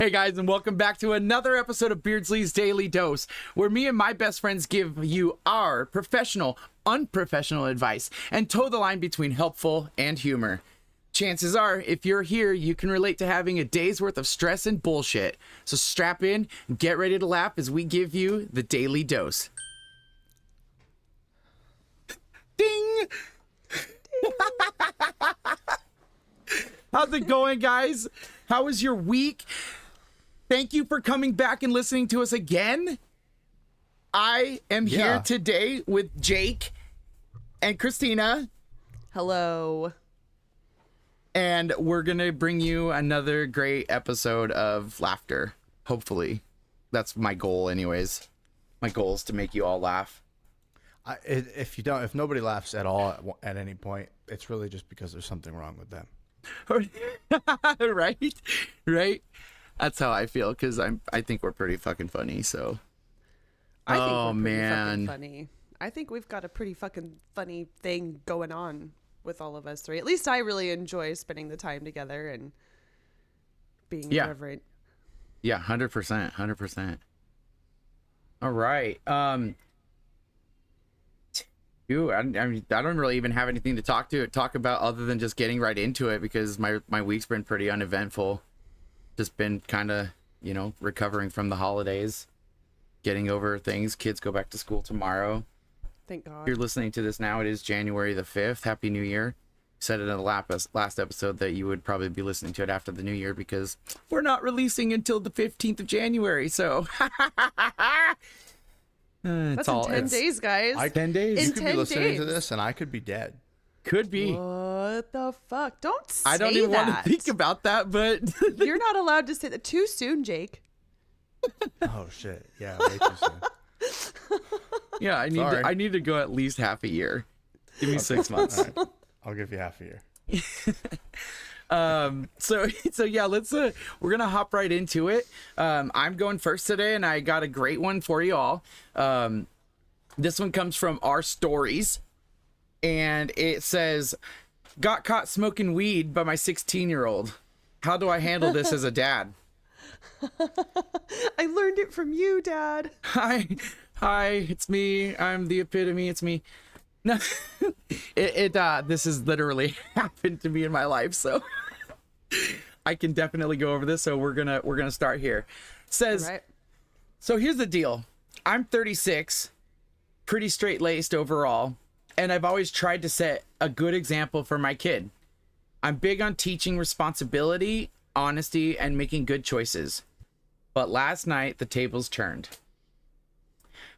Hey guys, and welcome back to another episode of Beardsly's Daily Dose, where me and my best friends give you our professional, unprofessional advice and toe the line between helpful and humor. Chances are, if you're here, you can relate to having a day's worth of stress and bullshit. So strap in and get ready to laugh as we give you the Daily Dose. Ding! How's it going, guys? How was your week? Thank you for coming back and listening to us again. I am here today with Jake and Christina. Hello. And we're going to bring you another great episode of laughter. Hopefully. That's my goal anyways. My goal is to make you all laugh. If nobody laughs at all at any point, it's really just because there's something wrong with them. Right. That's how I feel, because I think we're pretty fucking funny. So, I think we're pretty fucking funny. I think we've got a pretty fucking funny thing going on with all of us three. At least I really enjoy spending the time together and being irreverent. Yeah, 100%. All right. I don't really even have anything to talk about other than just getting right into it, because my week's been pretty uneventful. Just been kind of, recovering from the holidays, getting over things. Kids go back to school tomorrow. Thank God. If you're listening to this now, it is January the 5th. Happy New Year. Said it in the last episode that you would probably be listening to it after the New Year, because we're not releasing until the 15th of January. So that's in 10 days, guys. 10 days. You could be listening to this and I could be dead. Could be. What the fuck? Don't say that. I don't even want to think about that, but you're not allowed to say that too soon, Jake. Oh shit. Yeah, way too soon. Yeah, I need to go at least half a year. Give me 6 months. All right. I'll give you half a year. So yeah, we're gonna hop right into it. I'm going first today, and I got a great one for you all. This one comes from our stories, and it says, "Got caught smoking weed by my 16-year-old. How do I handle this as a dad?" I learned it from you, Dad. Hi, it's me. I'm the epitome. It's me. No, this has literally happened to me in my life, so I can definitely go over this. So we're gonna start here. It says, right. So here's the deal. I'm 36, pretty straight-laced overall, and I've always tried to set a good example for my kid. I'm big on teaching responsibility, honesty, and making good choices. But last night, the tables turned.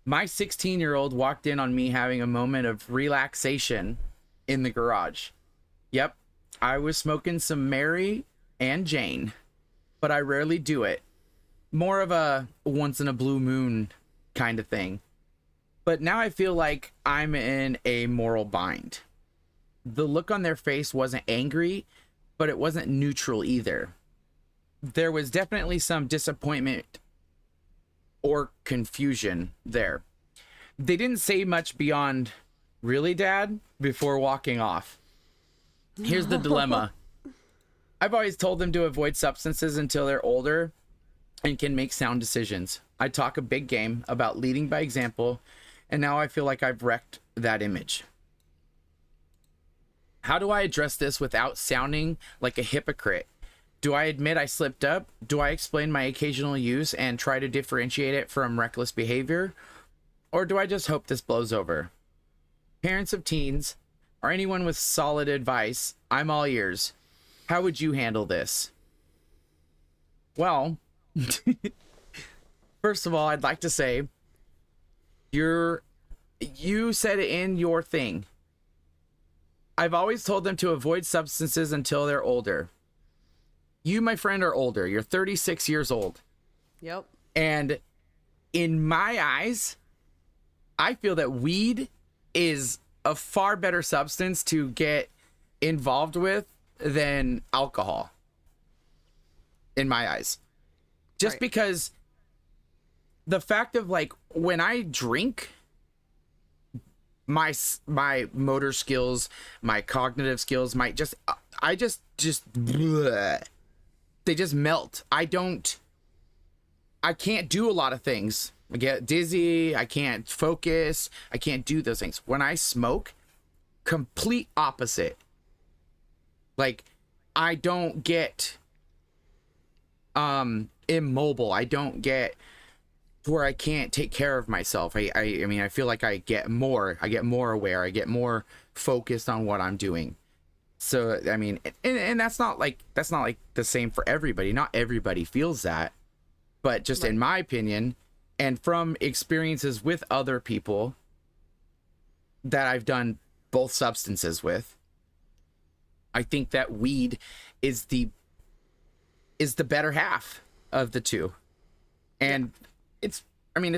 My 16-year-old walked in on me having a moment of relaxation in the garage. Yep, I was smoking some Mary and Jane, but I rarely do it. More of a once in a blue moon kind of thing. But now I feel like I'm in a moral bind. The look on their face wasn't angry, but it wasn't neutral either. There was definitely some disappointment or confusion there. They didn't say much beyond, "Really, Dad?" before walking off. Here's the dilemma. I've always told them to avoid substances until they're older and can make sound decisions. I talk a big game about leading by example, and now I feel like I've wrecked that image. How do I address this without sounding like a hypocrite? Do I admit I slipped up? Do I explain my occasional use and try to differentiate it from reckless behavior? Or do I just hope this blows over? Parents of teens, or anyone with solid advice, I'm all ears. How would you handle this? Well, first of all, I'd like to say, you said it in your thing. I've always told them to avoid substances until they're older. You, my friend, are older. You're 36 years old. Yep. And in my eyes, I feel that weed is a far better substance to get involved with than alcohol. In my eyes. Just because the fact of, like, when I drink, my motor skills, my cognitive skills might just, bleh. They just melt. I don't I can't do a lot of things. I get dizzy. I can't focus. I can't do those things. When I smoke, complete opposite. Like, I don't get immobile. I don't get where I can't take care of myself. I mean, I feel like I get more aware. I get more focused on what I'm doing. So, I mean, and that's not like the same for everybody. Not everybody feels that. But just in my opinion, and from experiences with other people that I've done both substances with, I think that weed is the better half of the two. And it's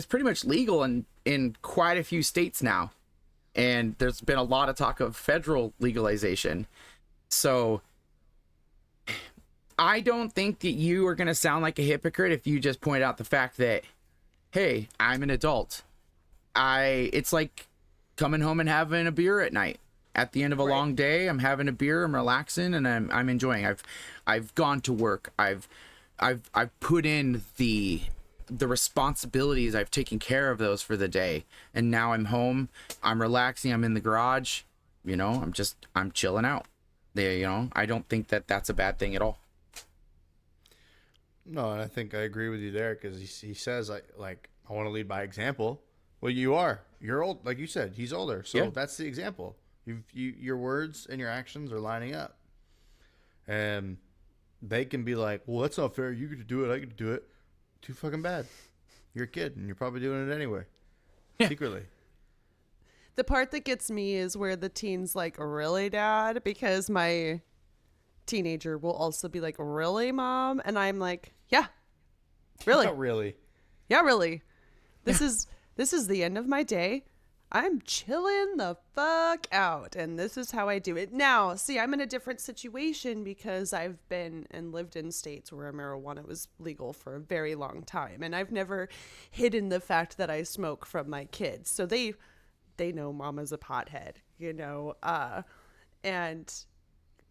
pretty much legal in quite a few states now. And there's been a lot of talk of federal legalization. So I don't think that you are going to sound like a hypocrite if you just point out the fact that, hey, I'm an adult. It's like coming home and having a beer at night. At the end of a long day, I'm having a beer, I'm relaxing, and I'm enjoying. I've gone to work. I've put in the responsibilities. I've taken care of those for the day, and now I'm home. I'm relaxing. I'm in the garage. You know, I'm chilling out. There, you know, I don't think that that's a bad thing at all. No, and I think I agree with you there because he says I want to lead by example. Well, you're old, like you said. He's older, so that's the example. Your words and your actions are lining up, and they can be like, "Well, that's not fair. You get to do it. I get to do it." Too fucking bad. You're a kid, and you're probably doing it anyway, secretly. The part that gets me is where the teen's like, "Really, Dad?" Because my teenager will also be like, "Really, Mom?" And I'm like, "Yeah, really, Not really. Yeah, really. This is the end of my day. I'm chilling the fuck out, and this is how I do it." Now, see, I'm in a different situation because I've been and lived in states where marijuana was legal for a very long time, and I've never hidden the fact that I smoke from my kids. So they know Mama's a pothead, you know,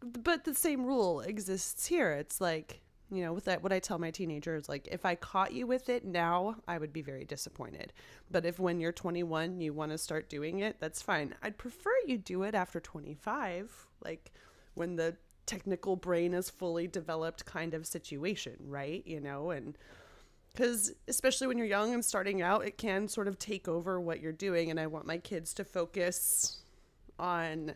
but the same rule exists here. It's like, you know, with that, what I tell my teenagers, like, if I caught you with it now, I would be very disappointed. But if when you're 21, you want to start doing it, that's fine. I'd prefer you do it after 25, like when the technical brain is fully developed kind of situation, right? You know, and because especially when you're young and starting out, it can sort of take over what you're doing. And I want my kids to focus on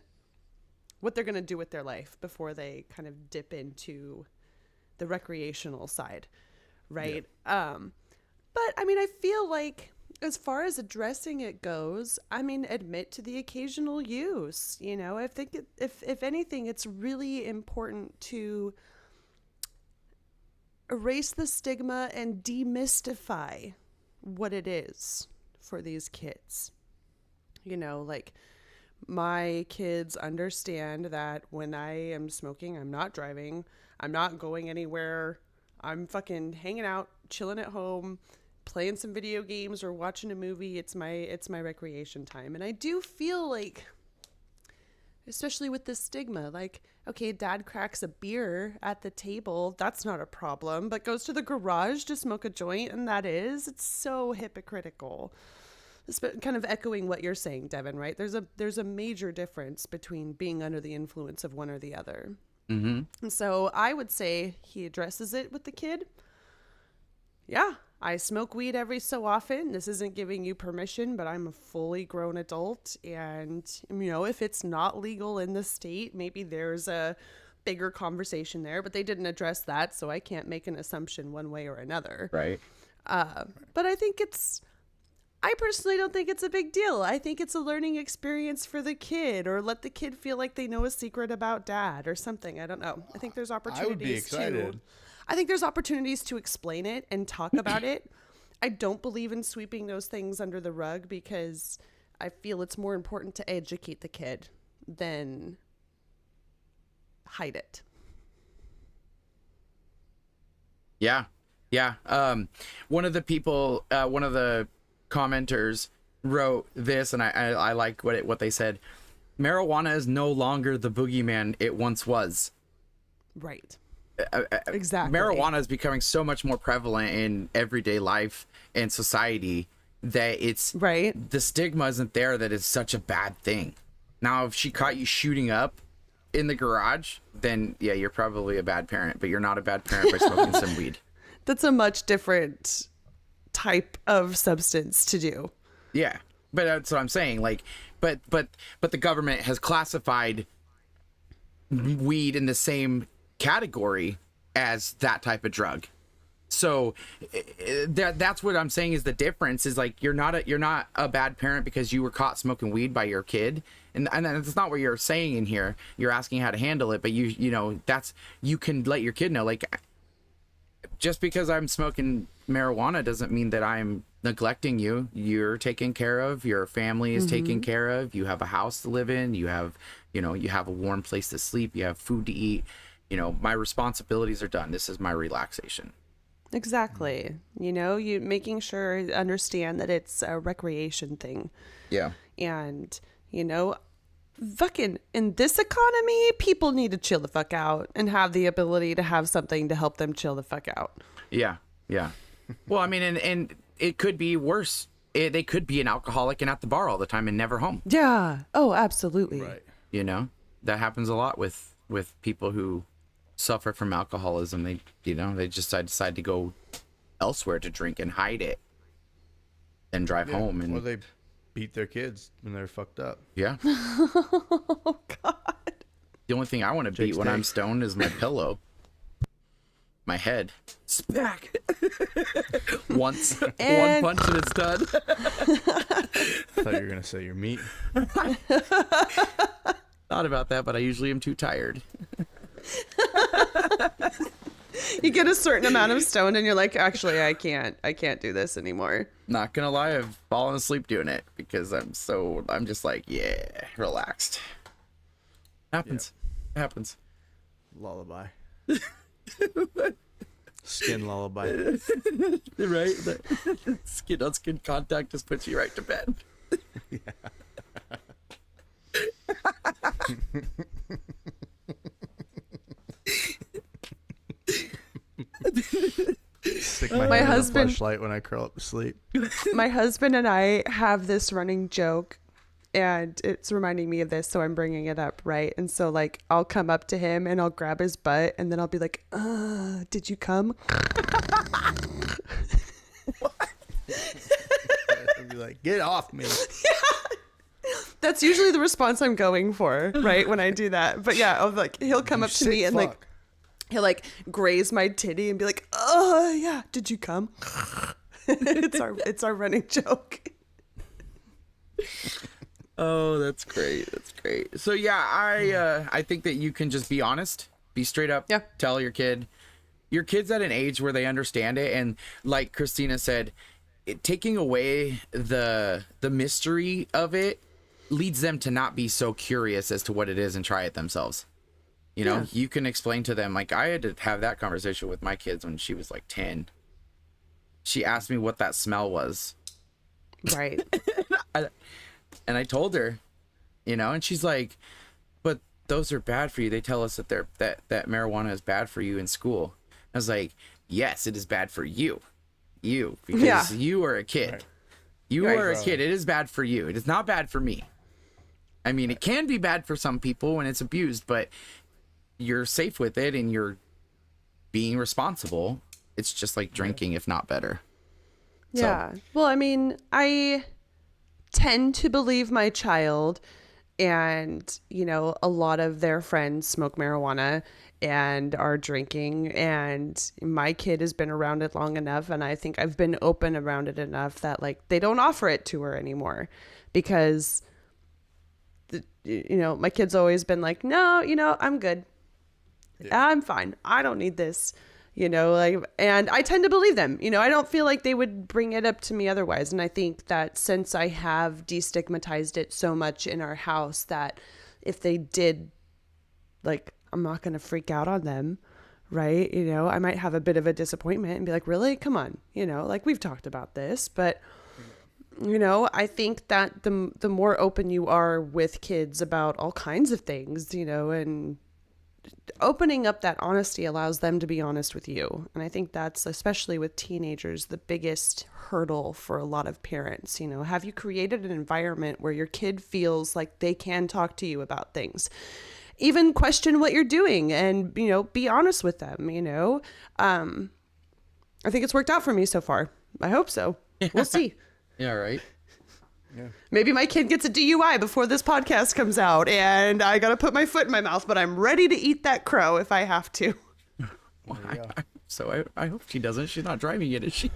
what they're going to do with their life before they kind of dip into the recreational side, right? Yeah. But I mean, I feel like as far as addressing it goes, I mean, admit to the occasional use. You know, I think if anything, it's really important to erase the stigma and demystify what it is for these kids. You know, like, my kids understand that when I am smoking, I'm not driving, I'm not going anywhere, I'm fucking hanging out, chilling at home, playing some video games or watching a movie. It's my recreation time. And I do feel like, especially with this stigma, like, okay, Dad cracks a beer at the table, that's not a problem, but goes to the garage to smoke a joint, and it's so hypocritical. It's kind of echoing what you're saying, Devin, right? There's a major difference between being under the influence of one or the other. Mm-hmm. And so I would say he addresses it with the kid. Yeah, I smoke weed every so often. This isn't giving you permission, but I'm a fully grown adult. And, you know, if it's not legal in the state, maybe there's a bigger conversation there, but they didn't address that. So I can't make an assumption one way or another. Right. But I personally don't think it's a big deal. I think it's a learning experience for the kid, or let the kid feel like they know a secret about Dad or something. I don't know. I think there's opportunities. I would be excited. I think there's opportunities to explain it and talk about it. I don't believe in sweeping those things under the rug because I feel it's more important to educate the kid than hide it. Yeah. Yeah. One of the commenters wrote this, and I like what they said. Marijuana is no longer the boogeyman it once was. Right. Exactly. Marijuana is becoming so much more prevalent in everyday life and society that it's right. the stigma isn't there that it's such a bad thing. Now, if she caught you shooting up in the garage, then yeah, you're probably a bad parent, but you're not a bad parent by smoking some weed. That's a much different type of substance to do. Yeah, but that's what I'm saying. Like, but the government has classified weed in the same category as that type of drug. So that's what I'm saying is the difference is like you're not a bad parent because you were caught smoking weed by your kid, and that's not what you're saying in here. You're asking how to handle it, but you know that's you can let your kid know, like, just because I'm smoking marijuana doesn't mean that I'm neglecting you. You're taken care of, your family is taken care of, you have a house to live in, you have a warm place to sleep, you have food to eat. You know, my responsibilities are done. This is my relaxation. Exactly. You know, you making sure understand that it's a recreation thing. Yeah. And, you know, fucking in this economy, people need to chill the fuck out and have the ability to have something to help them chill the fuck out. Yeah. Yeah. Well, I mean, and it could be worse. They could be an alcoholic and at the bar all the time and never home. Yeah. Oh, absolutely. Right. You know, that happens a lot with people who suffer from alcoholism. They just decide to go elsewhere to drink and hide it and drive home. And or they beat their kids when they're fucked up. Yeah. Oh, God. The only thing I want to beat when I'm stoned is my pillow. My head. Smack. Once. And- One punch and it's done. I thought you were going to say your meat. Thought about that, but I usually am too tired. You get a certain amount of stoned and you're like, actually, I can't do this anymore. Not gonna lie, I've fallen asleep doing it because I'm just like, yeah, relaxed. Happens. It happens. Lullaby. Skin lullaby. Right? Skin on skin contact just puts you right to bed. Stick my, My hand husband- in the flashlight when I curl up to sleep. My husband and I have this running joke, and it's reminding me of this, so I'm bringing it up, right? And so, like, I'll come up to him and I'll grab his butt, and then I'll be like, did you come? I'd be like, get off me. That's usually the response I'm going for, right? When I do that. But yeah, I'll like, he'll come up to me and like, he'll like graze my titty and be like, oh yeah, did you come? It's our running joke. Oh, that's great. That's great. So yeah, I think that you can just be honest, be straight up. Yeah. Tell your kid's at an age where they understand it, and like Christina said, taking away the mystery of it leads them to not be so curious as to what it is and try it themselves. You know, you can explain to them, like I had to have that conversation with my kids when she was like 10. She asked me what that smell was. Right. And I told her, you know, and she's like, but those are bad for you. They tell us that that marijuana is bad for you in school. I was like, yes, it is bad for you. Because you are a kid. Right. You are a kid. It is bad for you. It is not bad for me. I mean, it can be bad for some people when it's abused, but you're safe with it and you're being responsible. It's just like drinking, if not better. Yeah. So. Well, I mean, I tend to believe my child, and, you know, a lot of their friends smoke marijuana and are drinking, and my kid has been around it long enough, and I think I've been open around it enough that like they don't offer it to her anymore because you know, my kid's always been like, no, you know, I'm good. Yeah. I'm fine. I don't need this, you know, like, and I tend to believe them. You know, I don't feel like they would bring it up to me otherwise. And I think that since I have destigmatized it so much in our house that if they did, like, I'm not going to freak out on them, right? You know, I might have a bit of a disappointment and be like, really? Come on. You know, like we've talked about this, but you know, I think that the more open you are with kids about all kinds of things, you know, and opening up that honesty allows them to be honest with you. And I think that's, especially with teenagers, the biggest hurdle for a lot of parents. You know, have you created an environment where your kid feels like they can talk to you about things? Even question what you're doing and, you know, be honest with them, you know? I think it's worked out for me so far. I hope so. We'll see. Yeah, right. Yeah. Maybe my kid gets a DUI before this podcast comes out and I got to put my foot in my mouth, but I'm ready to eat that crow if I have to. So I hope she doesn't. She's not driving it, is she?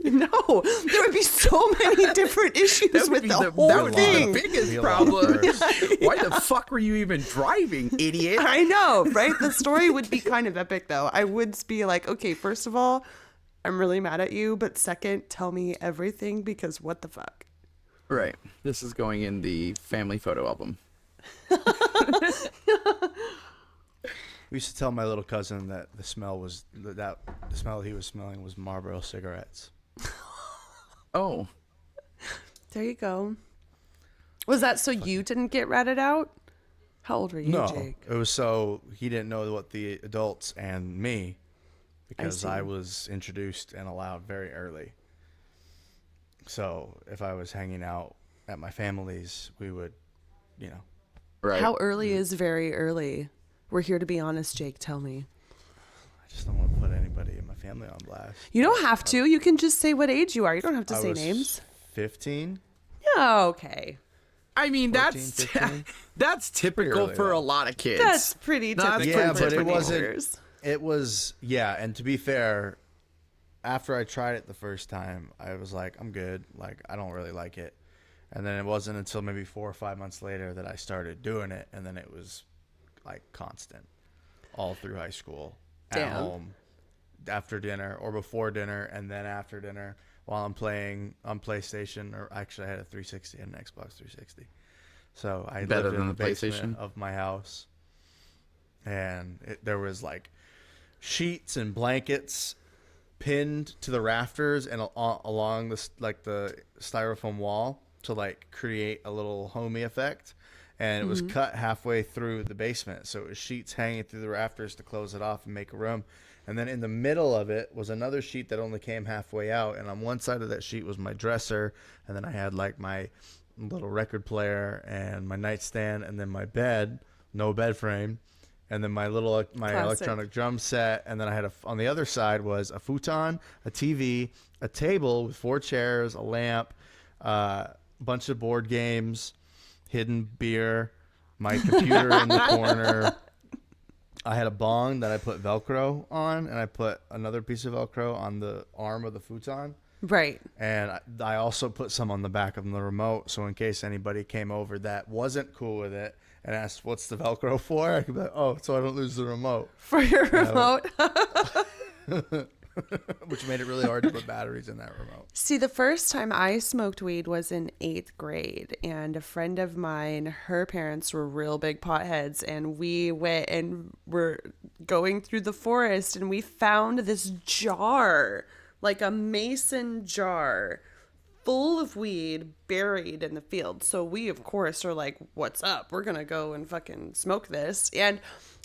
No, there would be so many different issues with the whole thing. The biggest problem. Why the fuck were you even driving, idiot? I know, right? The story would be kind of epic, though. I would be like, okay, first of all, I'm really mad at you, but second, tell me everything because what the fuck? Right. This is going in the family photo album. We used to tell my little cousin that the smell he was smelling was Marlboro cigarettes. Oh. There you go. Was that so you didn't get ratted out? How old were you, No, Jake? it was so he didn't know what the adults and me, because I was introduced and allowed very early. So if I was hanging out at my family's, we would, you know. Right. How early is very early? We're here to be honest, Jake. Tell me. I just don't want to put anybody in my family on blast. You don't have to. You can just say what age you are. You don't have to I say was names. 15. Yeah, okay. I mean, 14, that's 15? that's typical Early, for though. a lot of kids. That's pretty Not typical. Yeah, for but it wasn't. teenagers. It was, yeah, and to be fair, after I tried it the first time, I was like, I'm good. Like, I don't really like it. And then it wasn't until maybe 4 or 5 months later that I started doing it, and then it was like constant all through high school, at home, after dinner or before dinner, and then after dinner while I'm playing on PlayStation, or actually I had a 360 and an Xbox 360. So I Better lived than in the the basement PlayStation? of my house, and there was like sheets and blankets pinned to the rafters and along the styrofoam wall to like create a little homey effect. And it was cut halfway through the basement, so it was sheets hanging through the rafters to close it off and make a room. And then in the middle of it was another sheet that only came halfway out, and on one side of that sheet was my dresser, and then I had like my little record player and my nightstand, and then my bed, no bed frame, and then my electronic drum set, and then I had on the other side was a futon, a TV, a table with 4 chairs, a lamp, a bunch of board games, hidden beer, my computer in the corner. I had a bong that I put Velcro on, and I put another piece of Velcro on the arm of the futon. Right. And I also put some on the back of the remote, so in case anybody came over that wasn't cool with it and asked, what's the Velcro for? I could be like, oh, so I don't lose the remote. For your remote. Which made it really hard to put batteries in that remote. See, the first time I smoked weed was in 8th grade, and a friend of mine, her parents were real big potheads, and we went and were going through the forest, and we found this jar, like a mason jar, full of weed buried in the field. So we, of course, are like, what's up? We're going to go and fucking smoke this. And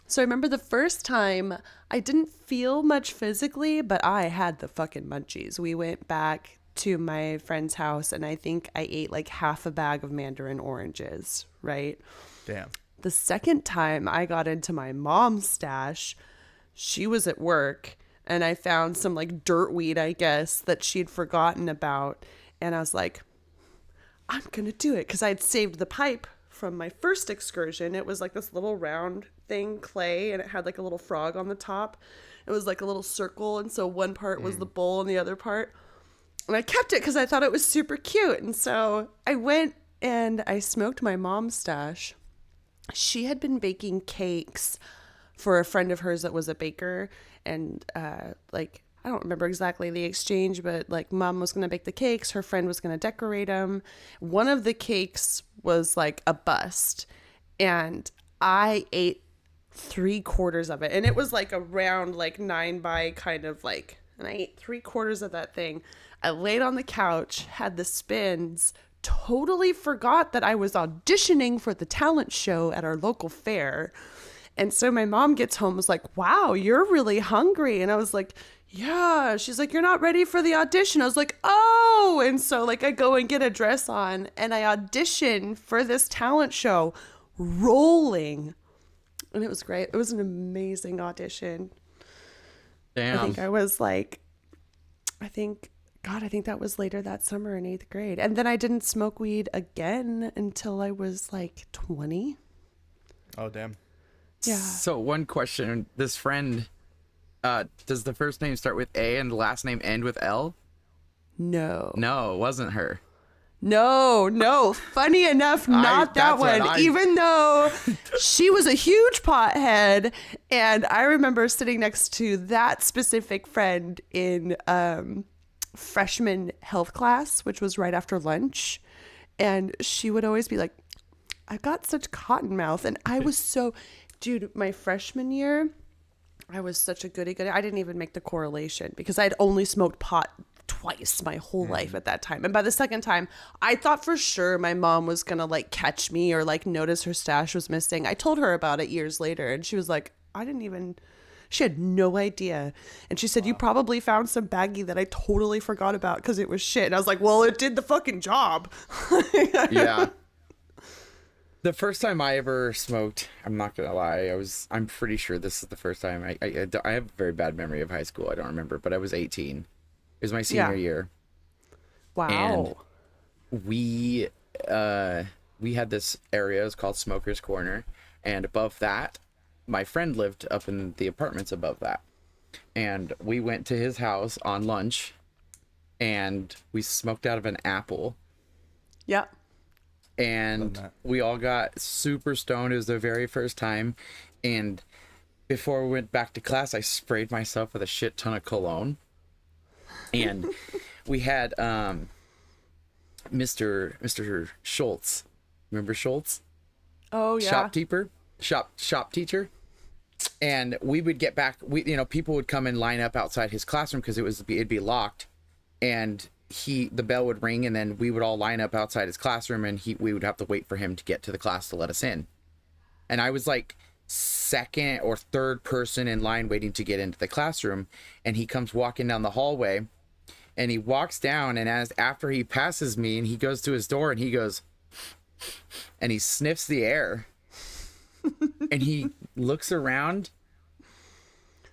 so I remember the first time I didn't feel much physically, but I had the fucking munchies. We went back to my friend's house, and I think I ate like half a bag of mandarin oranges, right? Damn. The second time I got into my mom's stash, she was at work, and I found some like dirt weed, I guess, that she'd forgotten about. And I was like, I'm going to do it, because I'd saved the pipe from my first excursion. It was like this little round thing, clay, and it had like a little frog on the top. It was like a little circle, and so one part was the bowl and the other part. And I kept it because I thought it was super cute. And so I went and I smoked my mom's stash. She had been baking cakes for a friend of hers that was a baker, and like, I don't remember exactly the exchange, but like mom was going to bake the cakes. Her friend was going to decorate them. One of the cakes was like a bust, and I ate 3/4 of it. And it was like a round, like 9 by kind of like, and I ate 3/4 of that thing. I laid on the couch, had the spins, totally forgot that I was auditioning for the talent show at our local fair. And so my mom gets home, was like, wow, you're really hungry. And I was like, yeah. She's like, you're not ready for the audition. I was like, oh. And so like I go and get a dress on and I audition for this talent show, rolling. And it was great. It was an amazing audition. Damn. I think I was like, I think that was later that summer in 8th grade. And then I didn't smoke weed again until I was like 20. Oh, damn. Yeah. So one question, this friend, does the first name start with A and the last name end with L? No. No, it wasn't her. No. Funny enough, not that one. Even though she was a huge pothead. And I remember sitting next to that specific friend in freshman health class, which was right after lunch. And she would always be like, I've got such cotton mouth. And I was so, dude, my freshman year, I was such a goody. I didn't even make the correlation because I'd only smoked pot twice my whole life at that time. And by the second time, I thought for sure my mom was going to like catch me or like notice her stash was missing. I told her about it years later and she was like, she had no idea. And she said, you probably found some baggie that I totally forgot about because it was shit. And I was like, well, it did the fucking job. Yeah. The first time I ever smoked, I'm not gonna lie, I'm pretty sure this is the first time. I have a very bad memory of high school. I don't remember, but I was 18. It was my senior year. Wow. And we had this area, it was called Smoker's Corner, and above that, my friend lived up in the apartments above that. And we went to his house on lunch and we smoked out of an apple. Yeah. And we all got super stoned. It was the very first time. And before we went back to class, I sprayed myself with a shit ton of cologne. And we had Mr. Schultz. Remember Schultz? Oh yeah. Shop teacher. And we would get back, people would come and line up outside his classroom because it'd be locked. And the bell would ring and then we would all line up outside his classroom and we would have to wait for him to get to the class to let us in. And I was like second or third person in line waiting to get into the classroom. And he comes walking down the hallway and he walks down, and after he passes me and he goes to his door and he goes, and he sniffs the air and he looks around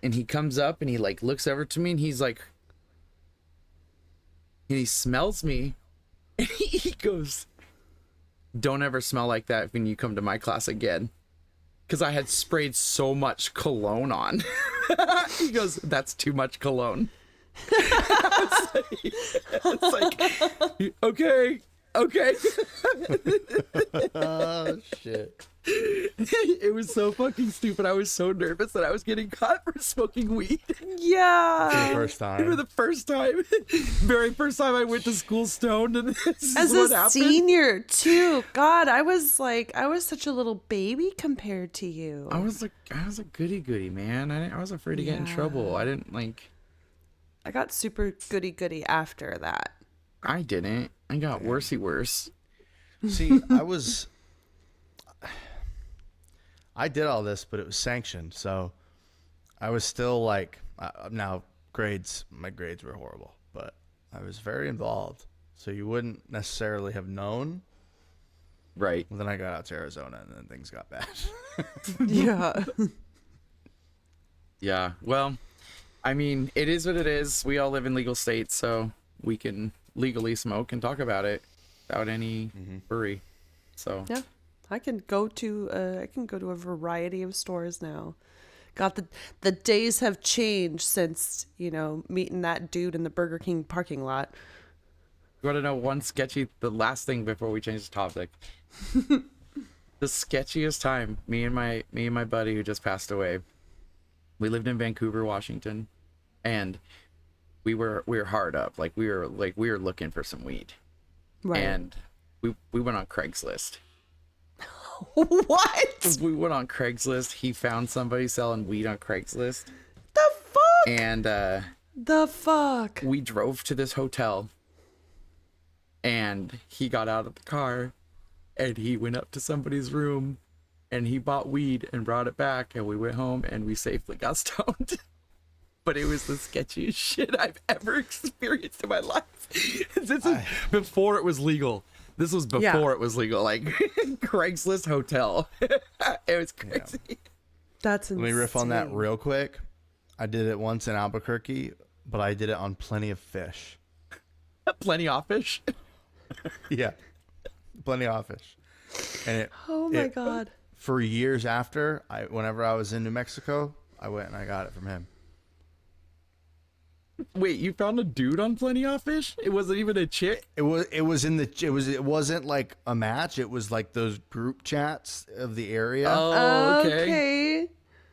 and he comes up and he like looks over to me and he's like, and he smells me and he goes, don't ever smell like that when you come to my class again. Because I had sprayed so much cologne on. He goes, that's too much cologne. It's like, okay. Oh, shit. It was so fucking stupid. I was so nervous that I was getting caught for smoking weed. Yeah. For the first time. For the first time. Very first time I went to school stoned, and this is As what a happened. senior too. God, I was such a little baby compared to you. I was a goody man. I was afraid to get in trouble. I didn't like. I got super goody after that. I didn't. I got worsey worse. See, I did all this, but it was sanctioned. So I was still like, now my grades were horrible, but I was very involved. So you wouldn't necessarily have known. Right. Well, then I got out to Arizona and then things got bad. Yeah. Yeah. Well, I mean, it is what it is. We all live in legal states, so we can legally smoke and talk about it without any worry. So yeah, I can go to a variety of stores now. God, the days have changed since meeting that dude in the Burger King parking lot. You want to know the last thing before we change the topic? The sketchiest time, me and my buddy who just passed away. We lived in Vancouver, Washington, and we were hard up. Like we were looking for some weed. Right. And we went on Craigslist. What? We went on Craigslist. He found somebody selling weed on Craigslist. The fuck? And the fuck? We drove to this hotel. And he got out of the car and he went up to somebody's room and he bought weed and brought it back, and we went home and we safely got stoned. But it was the sketchiest shit I've ever experienced in my life. This is before it was legal. This was before it was legal, like Craigslist hotel. It was crazy. Yeah. That's insane. Let me riff on that real quick. I did it once in Albuquerque, but I did it on Plenty of Fish. Plenty of Fish? Yeah. Plenty of Fish. And oh my God. For years after, whenever I was in New Mexico, I went and I got it from him. Wait, you found a dude on Plenty of Fish? It wasn't even a chick? It wasn't like a match. It was like those group chats of the area. Oh, okay.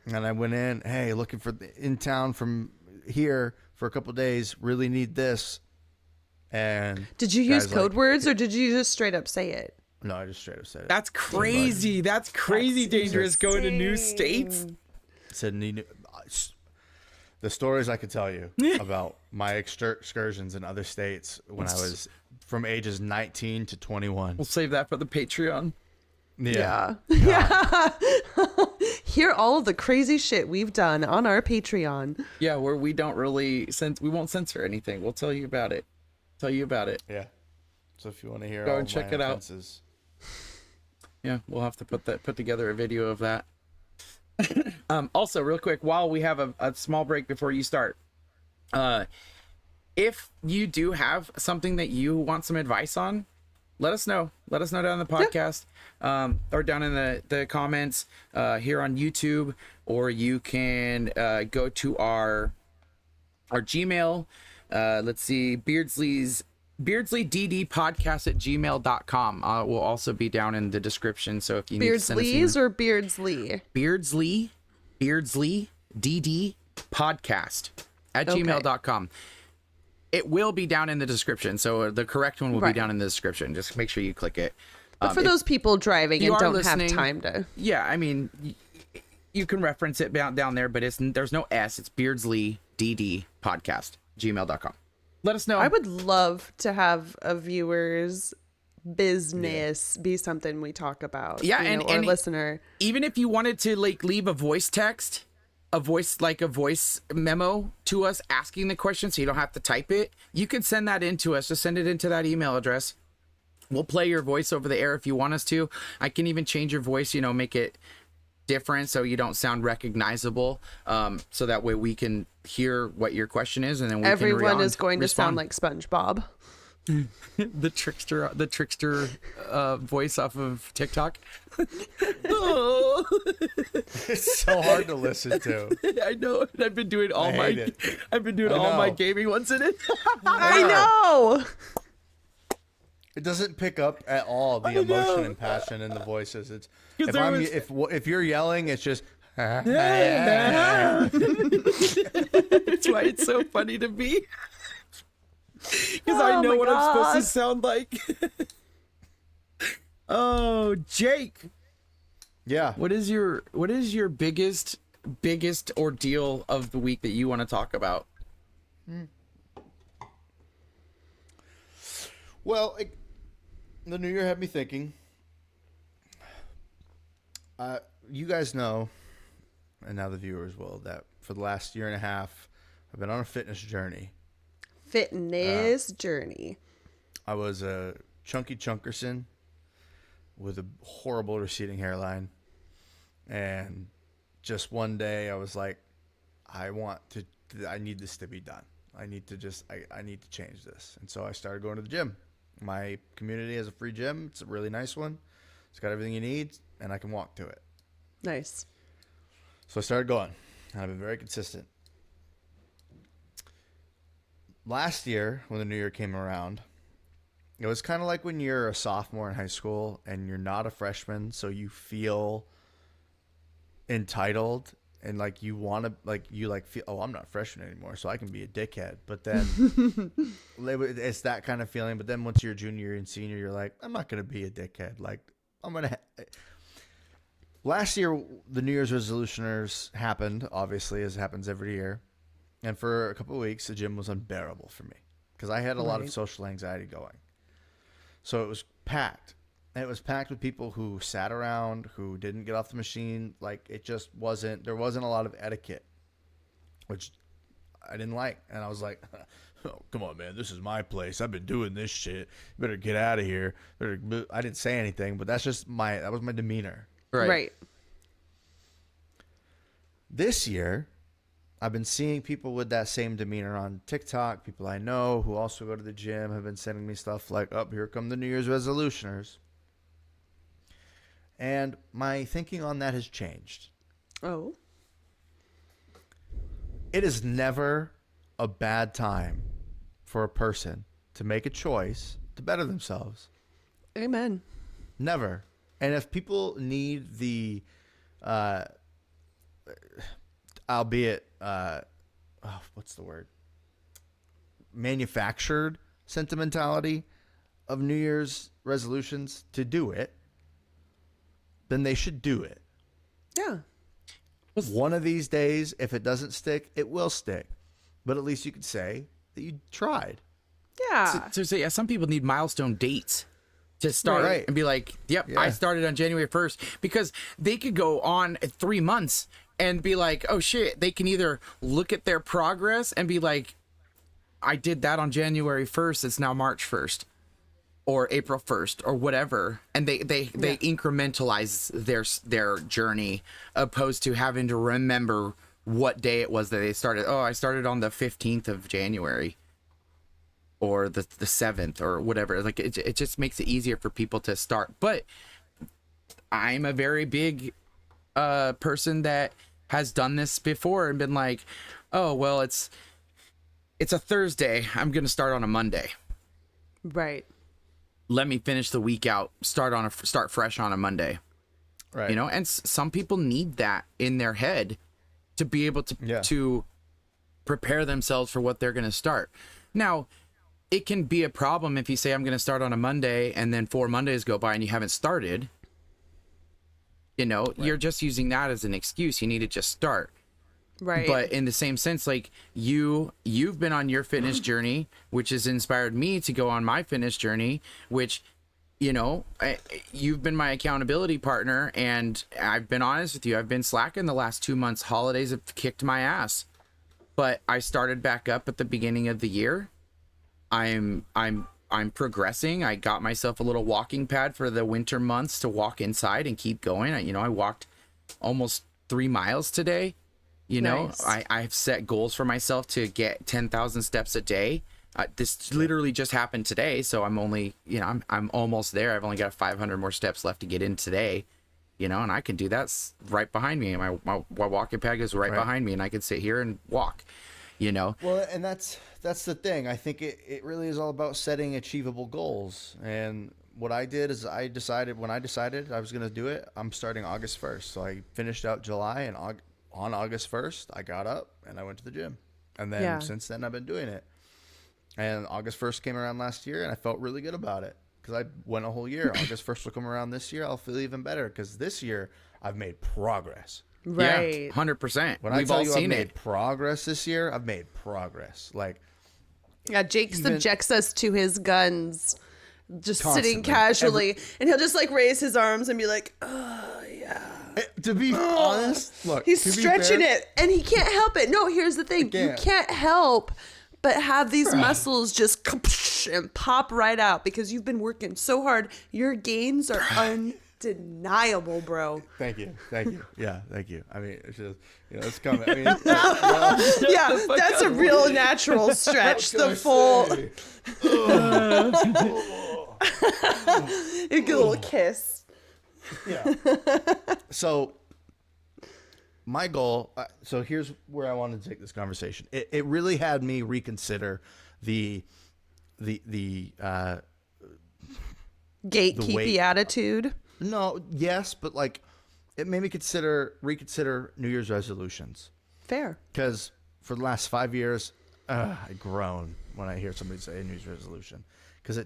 And I went in, hey, looking for in town from here for a couple of days. Really need this. And did you use code words or did you just straight up say it? No, I just straight up said it. That's crazy. That's crazy dangerous going to new states. Said the stories I could tell you about my excursions in other states when I was from ages 19 to 21. We'll save that for the Patreon. Yeah. Hear all of the crazy shit we've done on our Patreon. Yeah, where we don't really we won't censor anything. We'll tell you about it. Yeah. So if you want to hear go all and check my it offenses. Yeah, we'll have to put together a video of that. Also, real quick, while we have a small break before you start, if you do have something that you want some advice on, let us know. Let us know down in the podcast, or down in the comments here on YouTube, or you can go to our Gmail. Let's see, beardslyddpodcast@gmail.com will also be down in the description. So if you need to send us Beardsly's or Beardsly? beardslyddpodcast@gmail.com. It will be down in the description. So the correct one will be down in the description. Just make sure you click it. But for those people driving and don't have time to. Yeah, I mean, you can reference it down there, but there's no S. It's beardslyddpodcast@gmail.com. Let us know. I would love to have a viewer's business be something we talk about. Yeah, and or listener. Even if you wanted to like leave a voice text, a voice memo to us asking the question, so you don't have to type it, you could send that in to us. Just send it into that email address. We'll play your voice over the air if you want us to. I can even change your voice, make it different so you don't sound recognizable, so that way we can hear what your question is, and then everyone is going to sound like SpongeBob. the trickster voice off of TikTok. It's so hard to listen to. I know. I've been doing all my gaming ones in it. I know. It doesn't pick up at all the emotion and passion in the voices. It's if you're yelling, it's just. That's why it's so funny to me. Because I know what I'm supposed to sound like. Oh, Jake. Yeah. What is your biggest ordeal of the week that you want to talk about? Well, the new year had me thinking. You guys know, and now the viewers will, that for the last year and a half, I've been on a fitness journey. Journey. I was a chunky chunkerson with a horrible receding hairline. And just one day I was like, I need this to be done. I need to change this. And so I started going to the gym. My community has a free gym. It's a really nice one. It's got everything you need, and I can walk to it. Nice. So I started going, and I've been very consistent. Last year, when the new year came around, it was kind of like when you're a sophomore in high school and you're not a freshman, so you feel entitled and like you want to feel, oh, I'm not a freshman anymore, so I can be a dickhead. But then it's that kind of feeling. But then once you're a junior and senior, you're like, I'm not going to be a dickhead. Like, I'm going to. Last year, the New Year's resolutioners happened, obviously, as happens every year. And for a couple of weeks, the gym was unbearable for me because I had a lot of social anxiety going. So it was packed. And it was packed with people who sat around, who didn't get off the machine. Like, it just wasn't, there wasn't a lot of etiquette, which I didn't like. And I was like, oh, come on, man, this is my place. I've been doing this shit. You better get out of here. I didn't say anything, but that was my demeanor. Right. This year, I've been seeing people with that same demeanor on TikTok. People I know who also go to the gym have been sending me stuff like, oh, here come the New Year's resolutioners. And my thinking on that has changed. Oh. It is never a bad time for a person to make a choice to better themselves. Amen. Never. And if people need the, albeit, what's the word? Manufactured sentimentality of New Year's resolutions to do it, then they should do it. Yeah. One of these days, if it doesn't stick, it will stick. But at least you could say that you tried. Yeah. So yeah, some people need milestone dates to start Right. and be like, yep, Yeah. I started on January 1st, because they could go on 3 months and be like, oh shit, they can either look at their progress and be like, I did that on January 1st. It's now March 1st or April 1st or whatever. And they incrementalize their journey, opposed to having to remember what day it was that they started. Oh, I started on the 15th of January or the 7th or whatever. Like it just makes it easier for people to start. But I'm a very big person that has done this before and been like, oh, well, it's a Thursday. I'm going to start on a Monday. Right. Let me finish the week out, start fresh on a Monday. Right. You know, and some people need that in their head to be able to prepare themselves for what they're going to start. Now, it can be a problem if you say, I'm going to start on a Monday, and then 4 Mondays go by and you haven't started. You know, You're just using that as an excuse. You need to just start. Right. But in the same sense, like you've been on your fitness journey, which has inspired me to go on my fitness journey, which, you know, you've been my accountability partner, and I've been honest with you. I've been slacking the last 2 months. Holidays have kicked my ass, but I started back up at the beginning of the year. I'm progressing. I got myself a little walking pad for the winter months to walk inside and keep going. I walked almost 3 miles today. You know, Nice. I've set goals for myself to get 10,000 steps a day. This literally just happened today, so I'm only, I'm almost there. I've only got 500 more steps left to get in today, and I can do that right behind me. My walking pad is right behind me, and I can sit here and walk, Well, and that's the thing. I think it really is all about setting achievable goals. And what I did is I decided I was going to do it, I'm starting August 1st. So I finished out July, and on August 1st, I got up and I went to the gym. And then since then, I've been doing it. And August 1st came around last year, and I felt really good about it because I went a whole year. August 1st will come around this year. I'll feel even better because this year I've made progress. Right. Yeah, 100%. When We've I tell all you seen I've made it. progress this year, I've made progress. Like, Yeah, Jake subjects us to his guns, just sitting Constantly. casually, and he'll just like raise his arms and be like, "Oh yeah." to be honest, look, He's to be stretching fair, it, and he can't help it. No, here's the thing: you can't. can't help but have these muscles just and pop right out because you've been working so hard. Your gains are undeniable, bro. Thank you. Yeah, thank you. I mean, it's just, it's coming. I mean, Yeah, that's a real natural stretch. The full, you get a little kiss. Yeah. So my goal. So here's where I wanted to take this conversation. It really had me reconsider the Gatekeepy attitude. No, yes, but like it made me reconsider New Year's resolutions. Fair. Because for the last 5 years, I groan when I hear somebody say a New Year's resolution. Because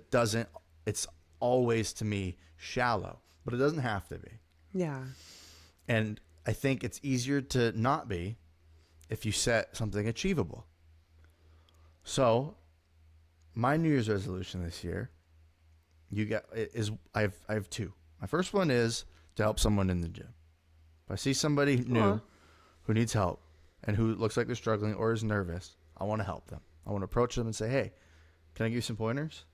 it's always to me shallow, but it doesn't have to be. Yeah. And I think it's easier to not be if you set something achievable. So my New Year's resolution this year I have two. My first one is to help someone in the gym. If I see somebody new who needs help and who looks like they're struggling or is nervous, I want to help them. I want to approach them and say, hey, can I give you some pointers?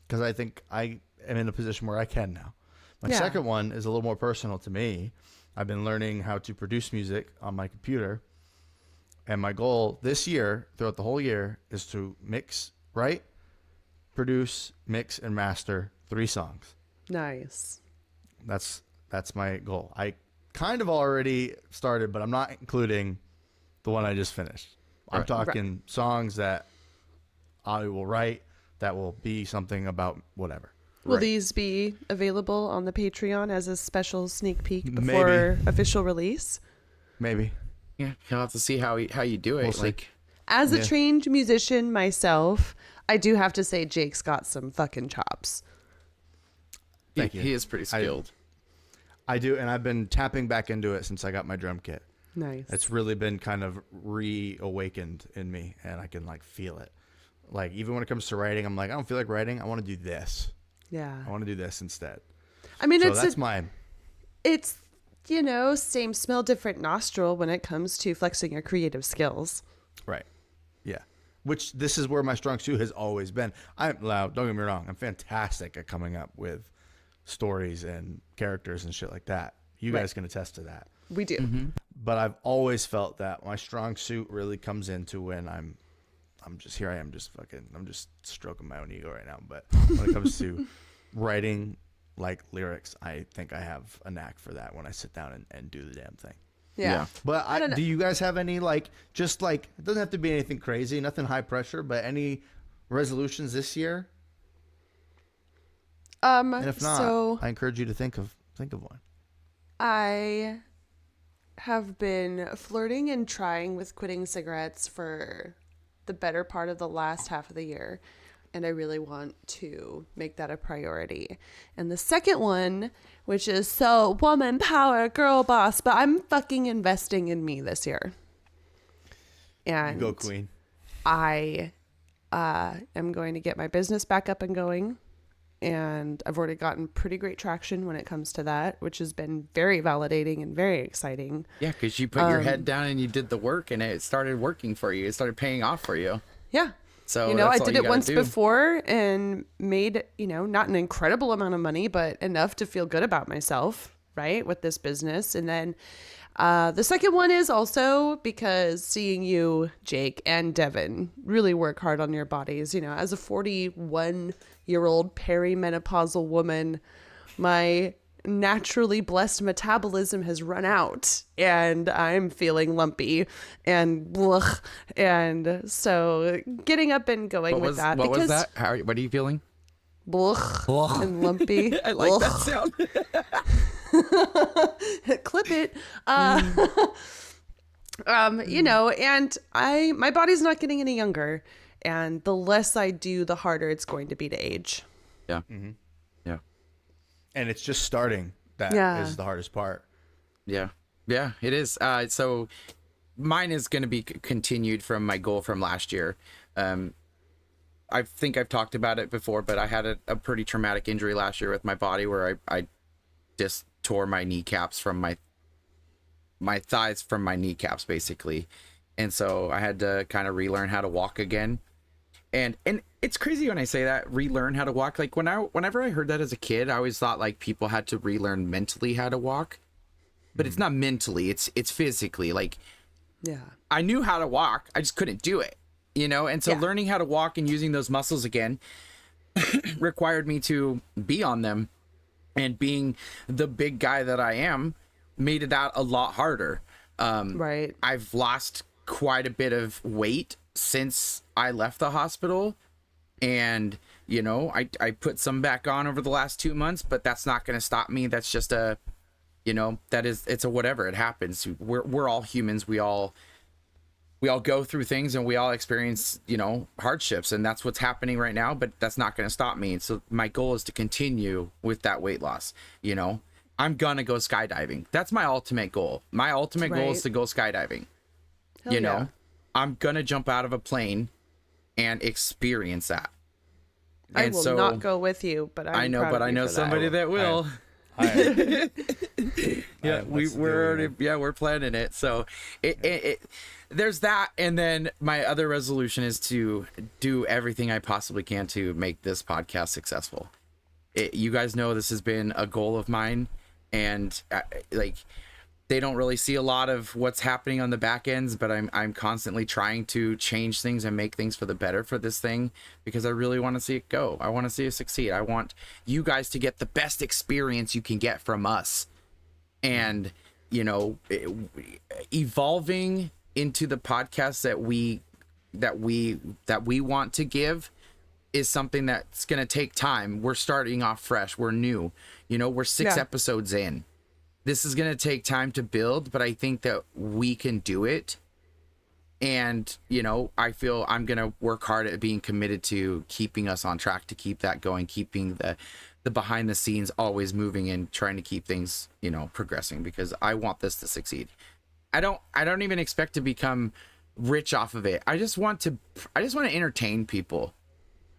Because I think I am in a position where I can now. My second one is a little more personal to me. I've been learning how to produce music on my computer. And my goal this year, throughout the whole year, is to write, produce, mix, and master 3 songs. Nice. That's my goal. I kind of already started, but I'm not including the one I just finished. I'm talking songs that I will write that will be something about whatever. Will these be available on the Patreon as a special sneak peek before official release? Maybe. Yeah, you'll have to see how you do it. We'll see. As a trained musician myself, I do have to say Jake's got some fucking chops. Thank you. He is pretty skilled. I do, and I've been tapping back into it since I got my drum kit. Nice. It's really been kind of reawakened in me, and I can like feel it. Like even when it comes to writing, I'm like, I don't feel like writing. I want to do this. Yeah. I want to do this instead. I mean, so that's mine. It's, same smell, different nostril when it comes to flexing your creative skills. Right. Yeah. Which this is where my strong suit has always been. I'm loud. Don't get me wrong. I'm fantastic at coming up with stories and characters and shit like that. You guys can attest to that. We do. Mm-hmm. But I've always felt that my strong suit really comes into when I'm just stroking my own ego right now. But when it comes to writing like lyrics, I think I have a knack for that when I sit down and do the damn thing. Yeah. But do you guys have any it doesn't have to be anything crazy, nothing high pressure, but any resolutions this year? And if not, I encourage you to think of one. I have been flirting and trying with quitting cigarettes for the better part of the last half of the year. And I really want to make that a priority. And the second one, which is so woman power, girl boss, but I'm fucking investing in me this year. And you go, queen. I am going to get my business back up and going. And I've already gotten pretty great traction when it comes to that, which has been very validating and very exciting. Yeah, because you put your head down and you did the work and it started working for you. It started paying off for you. Yeah. So I did it once before and made, not an incredible amount of money, but enough to feel good about myself, right, with this business. And then the second one is also because seeing you, Jake, and Devin really work hard on your bodies. As a 41-year-old perimenopausal woman, my naturally blessed metabolism has run out and I'm feeling lumpy and blech. And so getting up and going with that. What was that? What are you feeling? Blech and lumpy. I like that sound. Clip it. And my body's not getting any younger, and the less I do, the harder it's going to be to age. Yeah. Mm-hmm. Yeah. And it's just starting. That is the hardest part. Yeah. Yeah, it is. So mine is going to be continued from my goal from last year. I think I've talked about it before, but I had a pretty traumatic injury last year with my body where I just tore my kneecaps from my thighs from my kneecaps basically. And so I had to kind of relearn how to walk again. And it's crazy when I say that, relearn how to walk. Like whenever I heard that as a kid, I always thought like people had to relearn mentally how to walk. But it's not mentally, it's physically. Like, yeah, I knew how to walk, I just couldn't do it, and so learning how to walk and using those muscles again required me to be on them, and being the big guy that I am made it out a lot harder. Right. I've lost quite a bit of weight since I left the hospital, and I put some back on over the last 2 months, but that's not going to stop me. That's just it's a whatever, it happens. We're all humans. We all go through things and we all experience, hardships, and that's what's happening right now, but that's not going to stop me. So my goal is to continue with that weight loss. I'm gonna go skydiving. That's my ultimate goal. My ultimate goal is to go skydiving. Hell yeah. I'm gonna jump out of a plane and experience that. I will not go with you, but I know somebody that will. Yeah, we're planning it. So there's that, and then my other resolution is to do everything I possibly can to make this podcast successful. You guys know this has been a goal of mine, and like, they don't really see a lot of what's happening on the back ends, but I'm constantly trying to change things and make things for the better for this thing, because I really want to see it go. I want to see it succeed. I want you guys to get the best experience you can get from us, and evolving into the podcast that we want to give is something that's going to take time. We're starting off fresh. We're new. We're 6 episodes in. This is going to take time to build, but I think that we can do it. And, I feel I'm going to work hard at being committed to keeping us on track, to keep that going, keeping the behind the scenes always moving and trying to keep things, progressing, because I want this to succeed. I don't even expect to become rich off of it. I just want to entertain people.